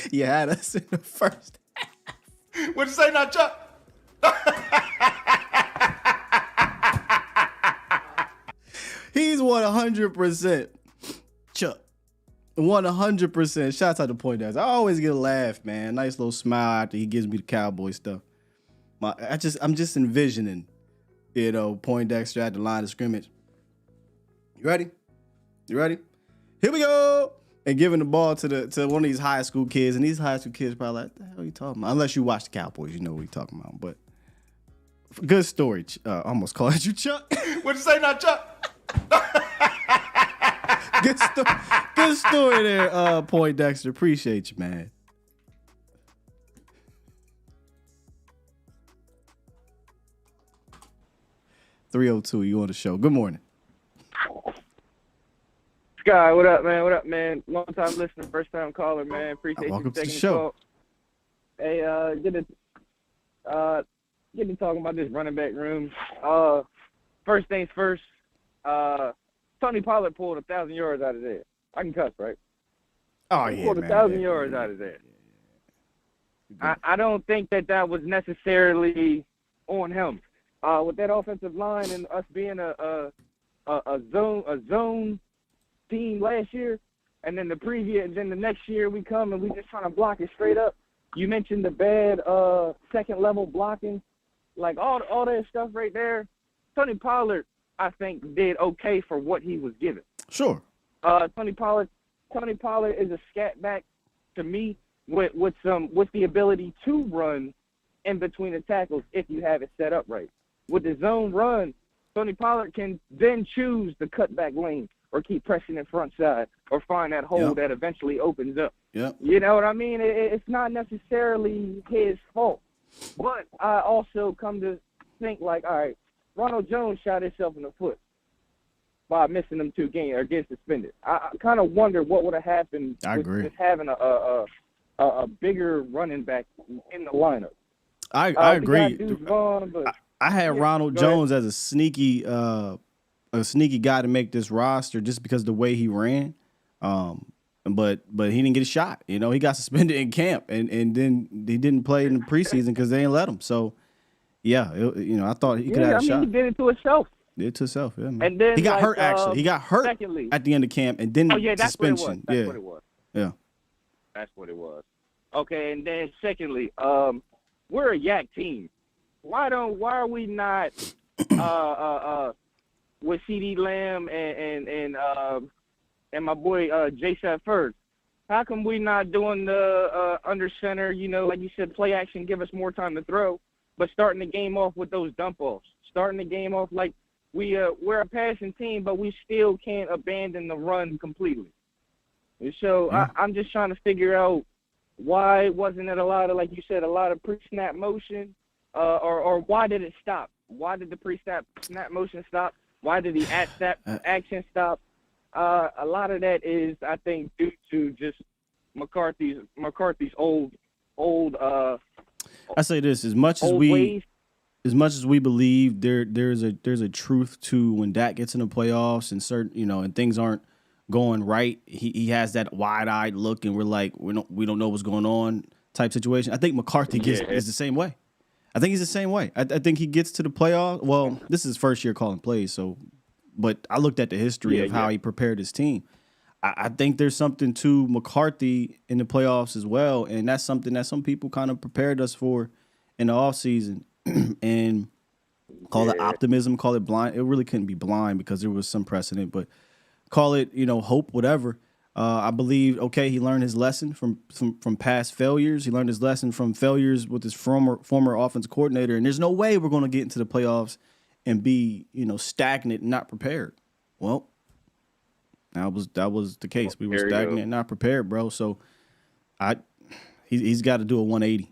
You had us in the first half. What'd you say now, Chuck? He's 100% Chuck. 100%. Shouts out to Poindexter. I always get a laugh, man. Nice little smile after he gives me the Cowboy stuff. I'm just envisioning, Poindexter at the line of scrimmage. You ready? Here we go. And giving the ball to one of these high school kids, and these high school kids probably like, what the hell are you talking about? Unless you watch the Cowboys, you know what we're talking about. But good story. I almost called you Chuck. What'd you say now, Chuck? Good story there, Poindexter. Appreciate you, man. .302, you on the show. Good morning. Sky, what up, man? Long time listener, first time caller, man. Appreciate Welcome you to the taking show. the call. Hey, get to talking about this running back room. First things first, Tony Pollard pulled 1,000 yards out of there. I can cuss, right? Oh, He yeah, pulled man. 1,000 yards out of there. I don't think that was necessarily on him. With that offensive line and us being a zone team last year, and then the next year we come and we just trying to block it straight up. You mentioned the bad second level blocking, like all that stuff right there. Tony Pollard, I think, did okay for what he was given. Sure. Tony Pollard is a scat back to me with the ability to run in between the tackles if you have it set up right. With the zone run, Tony Pollard can then choose the cutback lane or keep pressing it front side or find that hole that eventually opens up. Yeah. You know what I mean? It's not necessarily his fault. But I also come to think like, all right, Ronald Jones shot himself in the foot by missing them 2 games or getting suspended. I kind of wonder what would have happened with just having a bigger running back in the lineup. I agree. Deuce, Vaughn, but I had Ronald Jones as a sneaky guy to make this roster just because of the way he ran. But he didn't get a shot. You know, he got suspended in camp and then he didn't play in the preseason because they didn't let him. So, yeah, I thought he could have a shot. He did it to himself. Did it to himself, yeah, man. And then he got hurt, actually. He got hurt secondly, at the end of camp and then suspension. That's what it was. Yeah. That's what it was. Okay, and then secondly, we're a yak team. Why are we not with CD Lamb and my boy J-Seth first? How come we not doing the under center, like you said, play action, give us more time to throw, but starting the game off with those dump offs, starting the game off like we're a passing team, but we still can't abandon the run completely. And so I'm just trying to figure out why wasn't it a lot of, like you said, a lot of pre-snap motion, or why did it stop? Why did the pre-snap motion stop? Why did the action stop? A lot of that is, I think, due to just McCarthy's old. I say this: as much as we believe there's a truth to when Dak gets in the playoffs and certain and things aren't going right, he has that wide-eyed look and we're like we don't know what's going on type situation. I think McCarthy is the same way. I think he's the same way. I think he gets to the playoffs. Well, this is his first year calling plays, but I looked at the history of how he prepared his team. I think there's something to McCarthy in the playoffs as well, and that's something that some people kind of prepared us for in the offseason. And call it optimism, call it blind. It really couldn't be blind because there was some precedent, but call it, hope, whatever. I believe, okay, he learned his lesson from past failures. He learned his lesson from failures with his former offensive coordinator, and there's no way we're going to get into the playoffs and be, stagnant and not prepared. Well, that was the case. We were stagnant and not prepared, bro. So he's got to do a 180.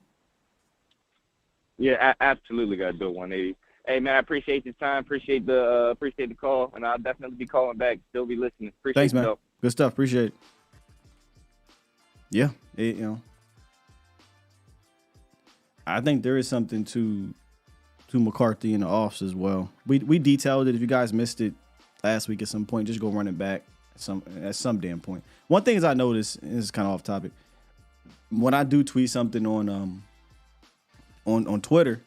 Yeah, I absolutely got to do a 180. Hey, man, I appreciate your time. Appreciate the call, and I'll definitely be calling back. Still be listening. Thanks, man. Help. Good stuff. Appreciate it. Yeah, I think there is something to McCarthy in the offs as well. We detailed it. If you guys missed it last week at some point, just go run it back at some damn point. One thing is I noticed, and this is kind of off topic, when I do tweet something on Twitter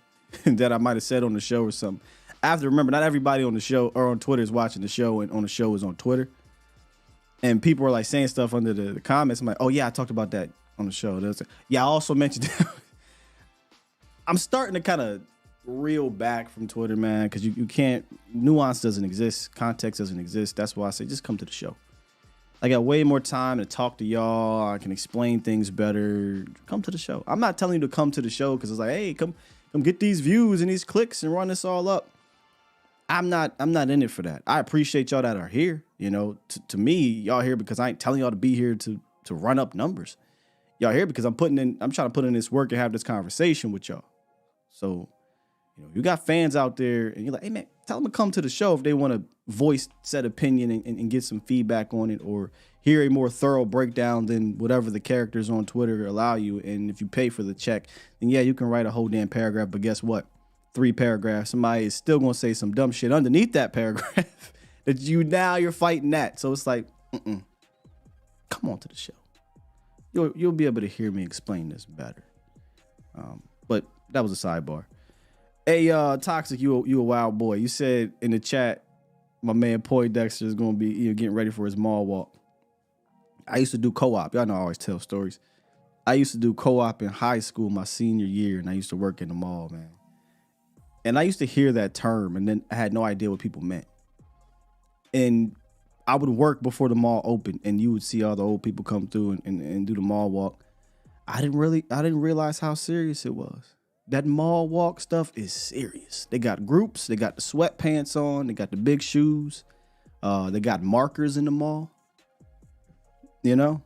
that I might have said on the show or something, I have to remember not everybody on the show or on Twitter is watching the show, and on the show is on Twitter. And people are like saying stuff under the comments. I'm like, oh yeah, I talked about that on the show. Yeah, I also mentioned that. I'm starting to kind of reel back from Twitter, man, because you can't. Nuance doesn't exist. Context doesn't exist. That's why I say just come to the show. I got way more time to talk to y'all. I can explain things better. Come to the show. I'm not telling you to come to the show because it's like, hey, come get these views and these clicks and run this all up. I'm not in it for that. I appreciate y'all that are here. To me, y'all here because I ain't telling y'all to be here to run up numbers. Y'all here because I'm trying to put in this work and have this conversation with y'all. So, you got fans out there and you're like, hey man, tell them to come to the show if they want to voice said opinion and get some feedback on it or hear a more thorough breakdown than whatever the characters on Twitter allow you. And if you pay for the check, then yeah, you can write a whole damn paragraph. But guess what? 3 paragraphs. Somebody is still going to say some dumb shit underneath that paragraph that you're fighting that. So it's like, come on to the show. you'll be able to hear me explain this better. But that was a sidebar. Hey, Toxic, you a wild boy. You said in the chat, my man Poindexter is going to be getting ready for his mall walk. I used to do co-op. Y'all know I always tell stories. I used to do co-op in high school my senior year, and I used to work in the mall, man. And I used to hear that term, and then I had no idea what people meant. And I would work before the mall opened, and you would see all the old people come through and do the mall walk. I didn't realize how serious it was. That mall walk stuff is serious. They got groups, they got the sweatpants on, they got the big shoes, they got markers in the mall. You know?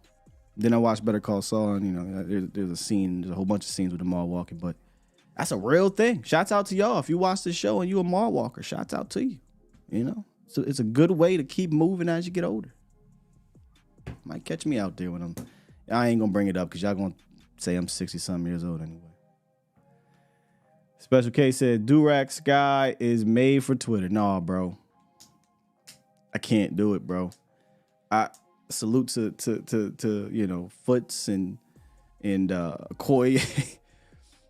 Then I watched Better Call Saul, and there's a whole bunch of scenes with the mall walking, but that's a real thing. Shouts out to y'all. If you watch this show and you a mall walker, shouts out to you. So it's a good way to keep moving as you get older. Might catch me out there when I ain't gonna bring it up because y'all gonna say I'm 60-something years old anyway. Special K said, Durack Sky is made for Twitter. Nah, bro. I can't do it, bro. I salute to Foots and Koi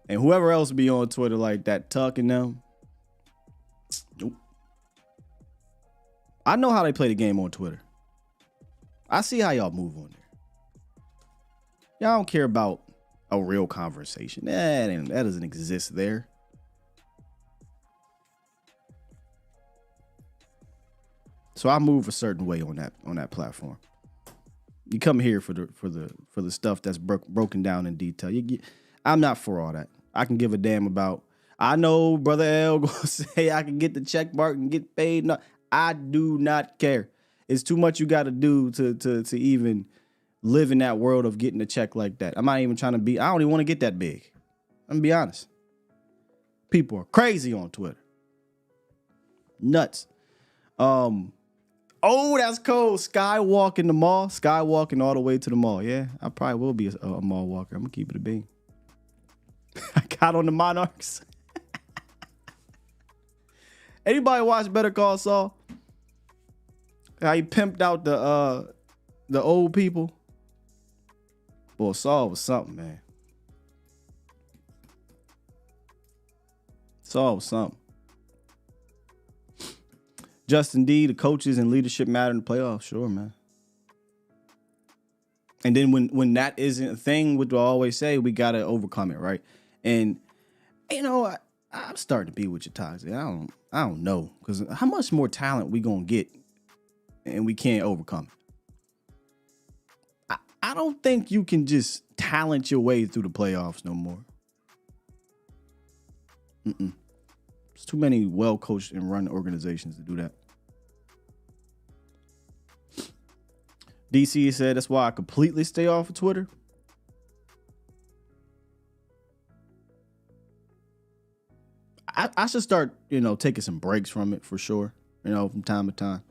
and whoever else be on Twitter like that, Tuck and them. Nope. I know how they play the game on Twitter. I see how y'all move on there. Y'all don't care about a real conversation. That doesn't exist there. So I move a certain way on that platform. You come here for the stuff that's broken down in detail. I'm not for all that. I can give a damn about. I know Brother L gonna say I can get the check mark and get paid. No, I do not care. It's too much you got to do to even live in that world of getting a check like that. I'm not even trying to be. I don't even want to get that big. I'm gonna be honest. People are crazy on Twitter. Nuts. Oh, that's cold. Skywalking the mall. Skywalking all the way to the mall. Yeah, I probably will be a mall walker. I'm going to keep it a bean. I got on the Monarchs. Anybody watch Better Call Saul? How he pimped out the old people? Boy, Saul was something, man. Saul was something. Justin D, the coaches and leadership matter in the playoffs. Sure, man. And then when that isn't a thing, what do I always say? We got to overcome it, right? And, I'm starting to be with you, Toxic. I don't know. Because how much more talent we going to get and we can't overcome it? I don't think you can just talent your way through the playoffs no more. There's too many well-coached and run organizations to do that. DC said that's why I completely stay off of Twitter. I should start, taking some breaks from it for sure, from time to time.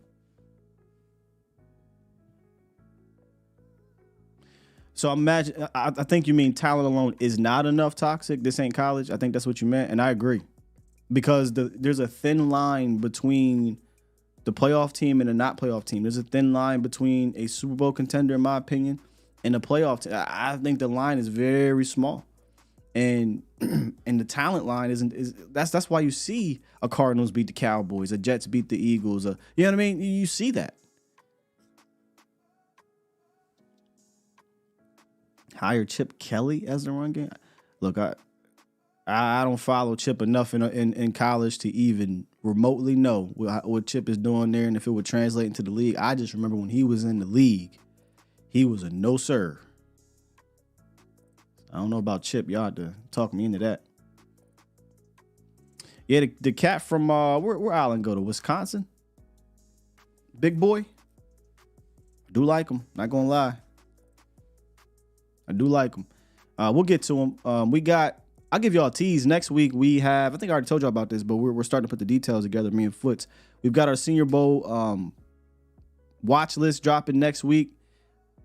So imagine, I think you mean talent alone is not enough, Toxic. This ain't college. I think that's what you meant, and I agree. Because there's a thin line between the playoff team and a not playoff team. There's a thin line between a Super Bowl contender, in my opinion, and a playoff team. I think the line is very small, and the talent line that's why you see a Cardinals beat the Cowboys, a Jets beat the Eagles. You know what I mean? You see that. Hire Chip Kelly as the run game. Look, I don't follow Chip enough in college to even remotely know what Chip is doing there and if it would translate into the league. I just remember when he was in the league, he was a no sir. I don't know about Chip. Y'all have to talk me into that. Yeah, the cat from where Allen go to? Wisconsin? Big boy? I do like him. Not gonna lie. I do like him. We'll get to him. I'll give y'all a tease. Next week we have, I think I already told y'all about this, but we're starting to put the details together, me and Foots. We've got our Senior Bowl watch list dropping next week.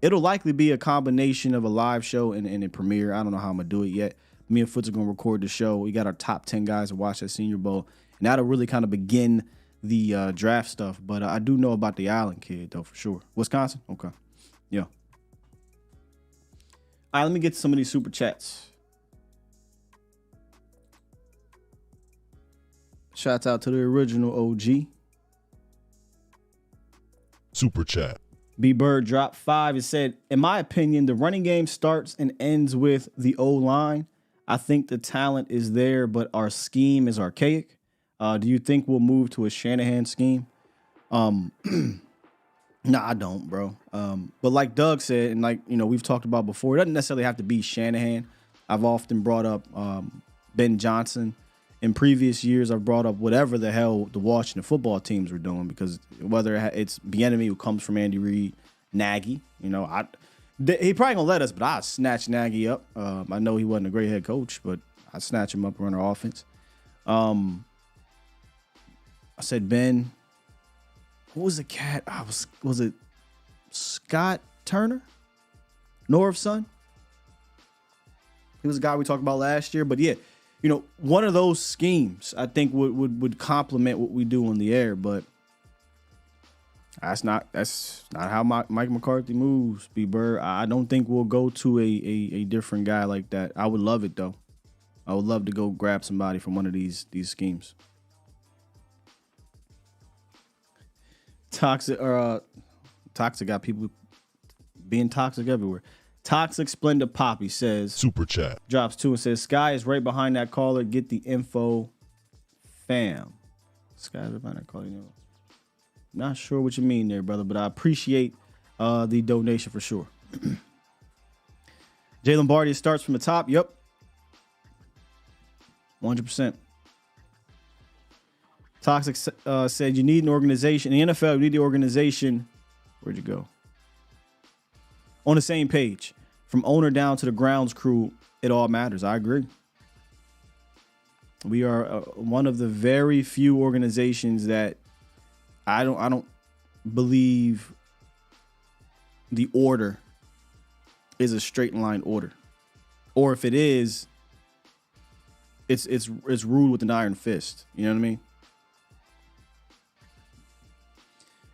It'll likely be a combination of a live show and a premiere. I don't know how I'm going to do it yet. Me and Foots are going to record the show. We got our top 10 guys to watch at Senior Bowl, and that'll really kind of begin the draft stuff. But I do know about the Allen kid, though, for sure. Wisconsin? Okay. Yeah. All right, let me get to some of these super chats. Shouts out to the original OG. Super chat. B Bird dropped 5. It said, in my opinion, the running game starts and ends with the O-line. I think the talent is there, but our scheme is archaic. Do you think we'll move to a Shanahan scheme? No, I don't, bro. But like Doug said, and like, we've talked about before, it doesn't necessarily have to be Shanahan. I've often brought up Ben Johnson. In previous years, I've brought up whatever the hell the Washington football teams were doing, because whether it's Bieniemy, who comes from Andy Reid, Nagy, he probably gonna let us, but I snatch Nagy up. I know he wasn't a great head coach, but I snatch him up, run our offense. I said Ben. Who was the cat? Was it Scott Turner? Norv's son? He was a guy we talked about last year. But yeah, one of those schemes I think would complement what we do on the air. But that's not how Mike McCarthy moves, B Bird. I don't think we'll go to a different guy like that. I would love it though. I would love to go grab somebody from one of these schemes. Toxic got people being toxic everywhere. Toxic Splendor Poppy says, super chat, drops 2 and says, Sky is right behind that caller. Get the info, fam. Sky is right behind that caller. Not sure what you mean there, brother, but I appreciate the donation for sure. Jay Lombardi starts from the top. Yep. 100%. Toxic said you need an organization. In the NFL, you need the organization. Where'd you go? On the same page. From owner down to the grounds crew, it all matters. I agree. We are one of the very few organizations that I don't believe the order is a straight line order. Or if it is, it's ruled with an iron fist. You know what I mean?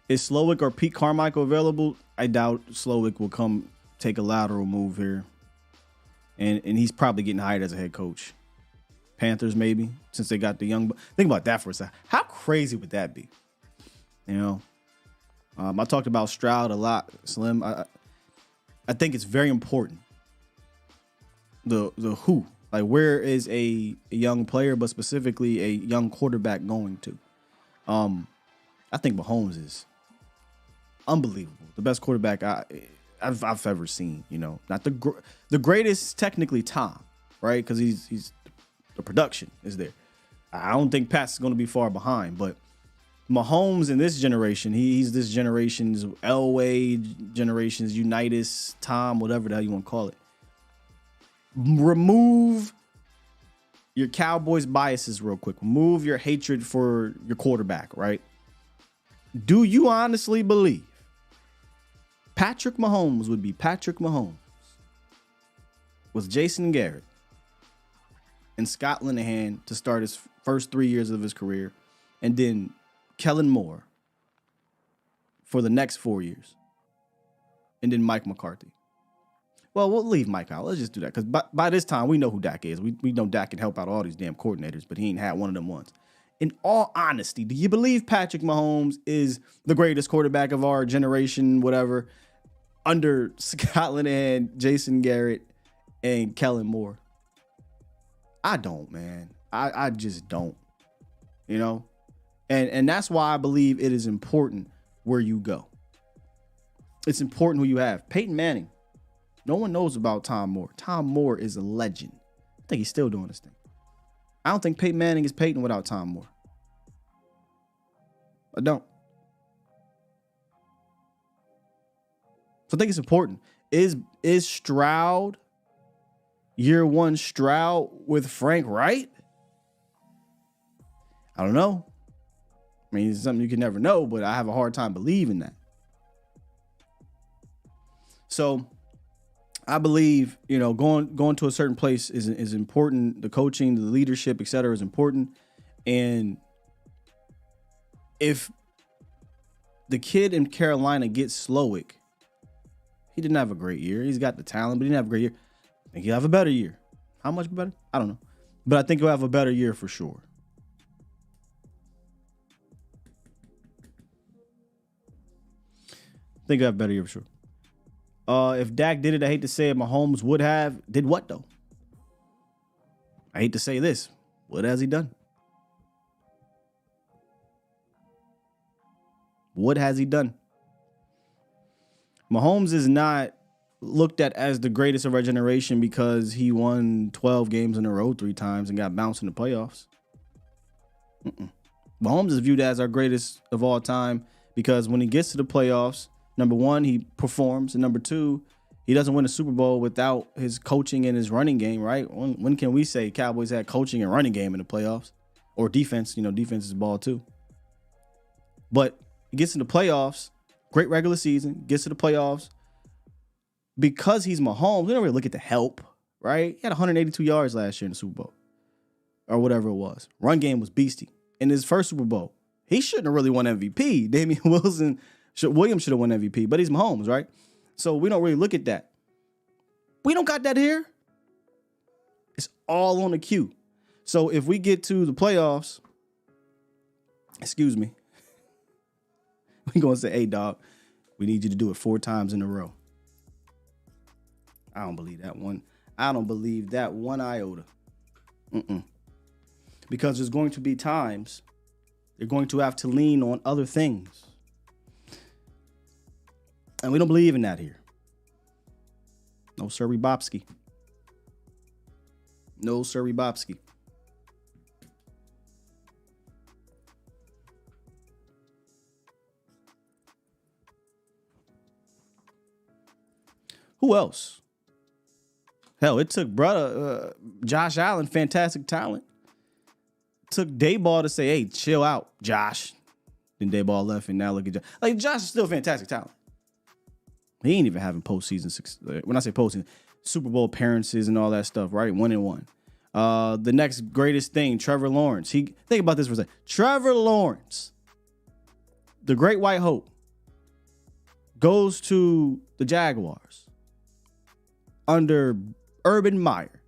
Is Slowick or Pete Carmichael available? I doubt Slowick will come take a lateral move here. And he's probably getting hired as a head coach. Panthers, maybe, since they got the young. Think about that for a second. How crazy would that be? I talked about Stroud a lot, Slim. I think it's very important. The who. Like, where is a young player, but specifically a young quarterback going to? I think Mahomes is unbelievable. The best quarterback I've ever seen. Not the greatest technically, Tom, right? Because he's the production is there. I don't think Pat's going to be far behind, but Mahomes in this generation, he's this generation's Elway, generation's Unitas, Tom, whatever the hell you want to call it. Remove your Cowboys biases real quick. Remove your hatred for your quarterback, right? Do you honestly believe Patrick Mahomes would be Patrick Mahomes with Jason Garrett and Scott Linehan to start his first 3 years of his career, and then Kellen Moore for the next 4 years, and then Mike McCarthy? Well, we'll leave Mike out. Let's just do that, because by this time, we know who Dak is. We know Dak can help out all these damn coordinators, but he ain't had one of them ones. In all honesty, do you believe Patrick Mahomes is the greatest quarterback of our generation, whatever, under Scott Linehan, Jason Garrett, and Kellen Moore? I don't, man. I just don't. And that's why I believe it is important where you go. It's important who you have. Peyton Manning. No one knows about Tom Moore. Tom Moore is a legend. I think he's still doing this thing. I don't think Peyton Manning is Peyton without Tom Moore. I don't. So I think it's important. Is Stroud year one Stroud with Frank Wright? I don't know. I mean, it's something you can never know, but I have a hard time believing that. So I believe, going to a certain place is important. The coaching, the leadership, et cetera, is important. And if the kid in Carolina gets Slowick, he didn't have a great year. He's got the talent, but he didn't have a great year. I think he'll have a better year. How much better? I don't know. But I think he'll have a better year for sure. I think he'll have a better year for sure. If Dak did it, I hate to say it, Mahomes would have. Did what, though? I hate to say this. What has he done? What has he done? Mahomes is not looked at as the greatest of our generation because he won 12 games in a row 3 times and got bounced in the playoffs. Mahomes is viewed as our greatest of all time because when he gets to the playoffs, number one, he performs, and number two, he doesn't win a Super Bowl without his coaching and his running game, right? When can we say Cowboys had coaching and running game in the playoffs? Or defense, defense is ball too. But he gets in the playoffs, great regular season, gets to the playoffs. Because he's Mahomes, we don't really look at the help, right? He had 182 yards last year in the Super Bowl. Or whatever it was. Run game was beastie. In his first Super Bowl, he shouldn't have really won MVP. Damian Williams should have won MVP, but he's Mahomes, right? So we don't really look at that. We don't got that here. It's all on the queue. So if we get to the playoffs, excuse me, we're going to say, hey, dog, we need you to do it 4 times in a row. I don't believe that one. I don't believe that one iota. Because there's going to be times you're going to have to lean on other things. And we don't believe in that here. No, sir, Bobski. No, sir, Bobski. Who else? Hell, it took Josh Allen, fantastic talent. Took Dayball to say, hey, chill out, Josh. Then Dayball left, and now look at Josh. Like, Josh is still fantastic talent. He ain't even having postseason. When I say postseason, Super Bowl appearances and all that stuff, right? 1-1. The next greatest thing, Trevor Lawrence. Think about this for a second. Trevor Lawrence, the great white hope, goes to the Jaguars under Urban Meyer.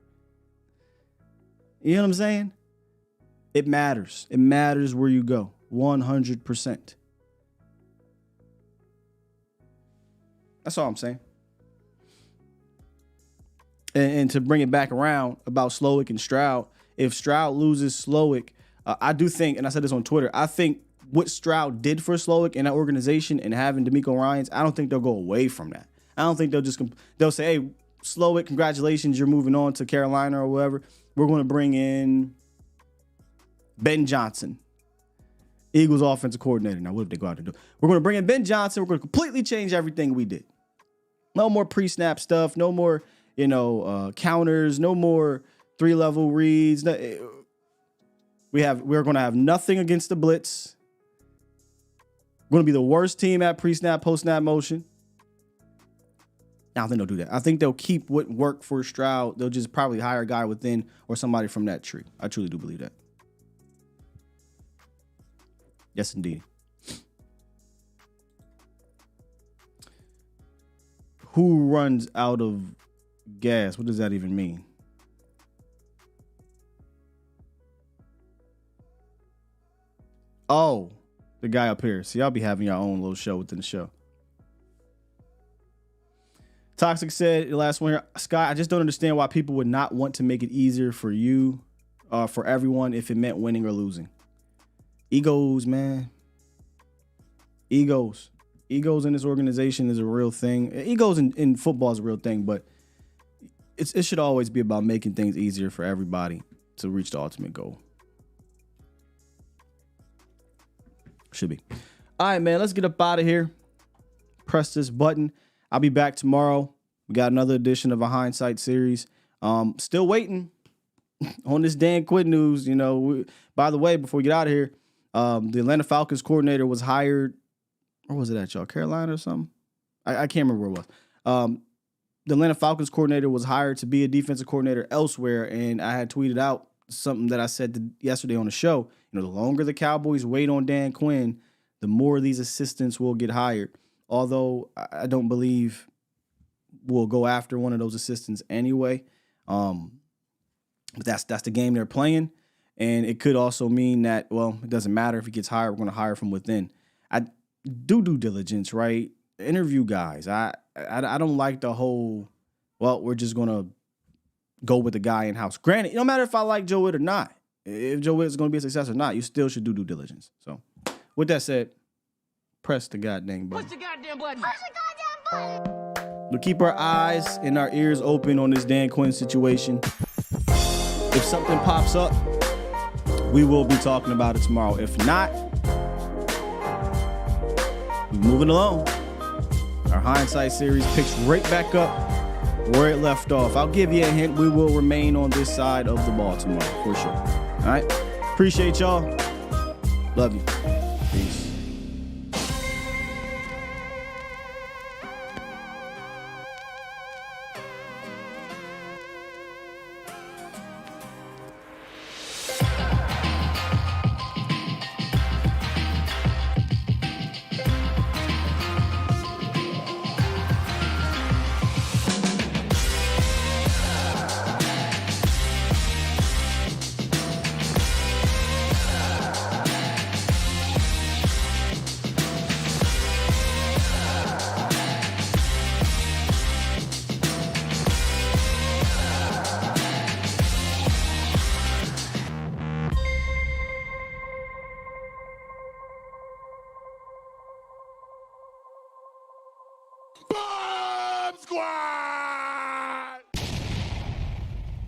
You know what I'm saying? It matters. It matters where you go. 100%. That's all I'm saying. And to bring it back around about Slowick and Stroud, if Stroud loses Slowick, I do think, and I said this on Twitter, I think what Stroud did for Slowick and that organization and having DeMeco Ryans, I don't think they'll go away from that. I don't think they'll say, hey, Slowick, congratulations, you're moving on to Carolina or whatever. We're going to bring in Ben Johnson, Eagles offensive coordinator. Now, what if they go out and do? We're going to bring in Ben Johnson. We're going to completely change everything we did. No more pre-snap stuff. No more, counters. No more 3-level reads. We're going to have nothing against the blitz. We're going to be the worst team at pre-snap, post-snap motion. I don't think they'll do that. I think they'll keep what worked for Stroud. They'll just probably hire a guy within or somebody from that tree. I truly do believe that. Yes, indeed. Who runs out of gas? What does that even mean? Oh, the guy up here. See, I'll be having your own little show within the show. Toxic said, the last one here, Scott, I just don't understand why people would not want to make it easier for you, for everyone, if it meant winning or losing. Egos, man. Egos in this organization is a real thing. Egos in football is a real thing, but it should always be about making things easier for everybody to reach the ultimate goal. Should be. All right, man, let's get up out of here. Press this button. I'll be back tomorrow. We got another edition of a Hindsight series. Still waiting on this Dan Quinn news. By the way, before we get out of here, the Atlanta Falcons coordinator was hired. Where was it at, y'all? Carolina or something? I can't remember where it was. The Atlanta Falcons coordinator was hired to be a defensive coordinator elsewhere, and I had tweeted out something that I said yesterday on the show. The longer the Cowboys wait on Dan Quinn, the more these assistants will get hired. Although I don't believe we'll go after one of those assistants anyway. But that's the game they're playing. And it could also mean that, well, it doesn't matter if he gets hired. We're going to hire from within. I do due diligence, right? Interview guys. I don't like the whole, well, we're just going to go with the guy in-house. Granted, no matter if I like Joe Witt or not, if Joe Witt is going to be a success or not, you still should do due diligence. So with that said, press the goddamn button. Push the goddamn button. Push the goddamn button. We'll keep our eyes and our ears open on this Dan Quinn situation. If something pops up, we will be talking about it tomorrow. If not, we're moving along. Our hindsight series picks right back up where it left off. I'll give you a hint. We will remain on this side of the ball tomorrow, for sure. All right? Appreciate y'all. Love you. Peace. Bomb Squad!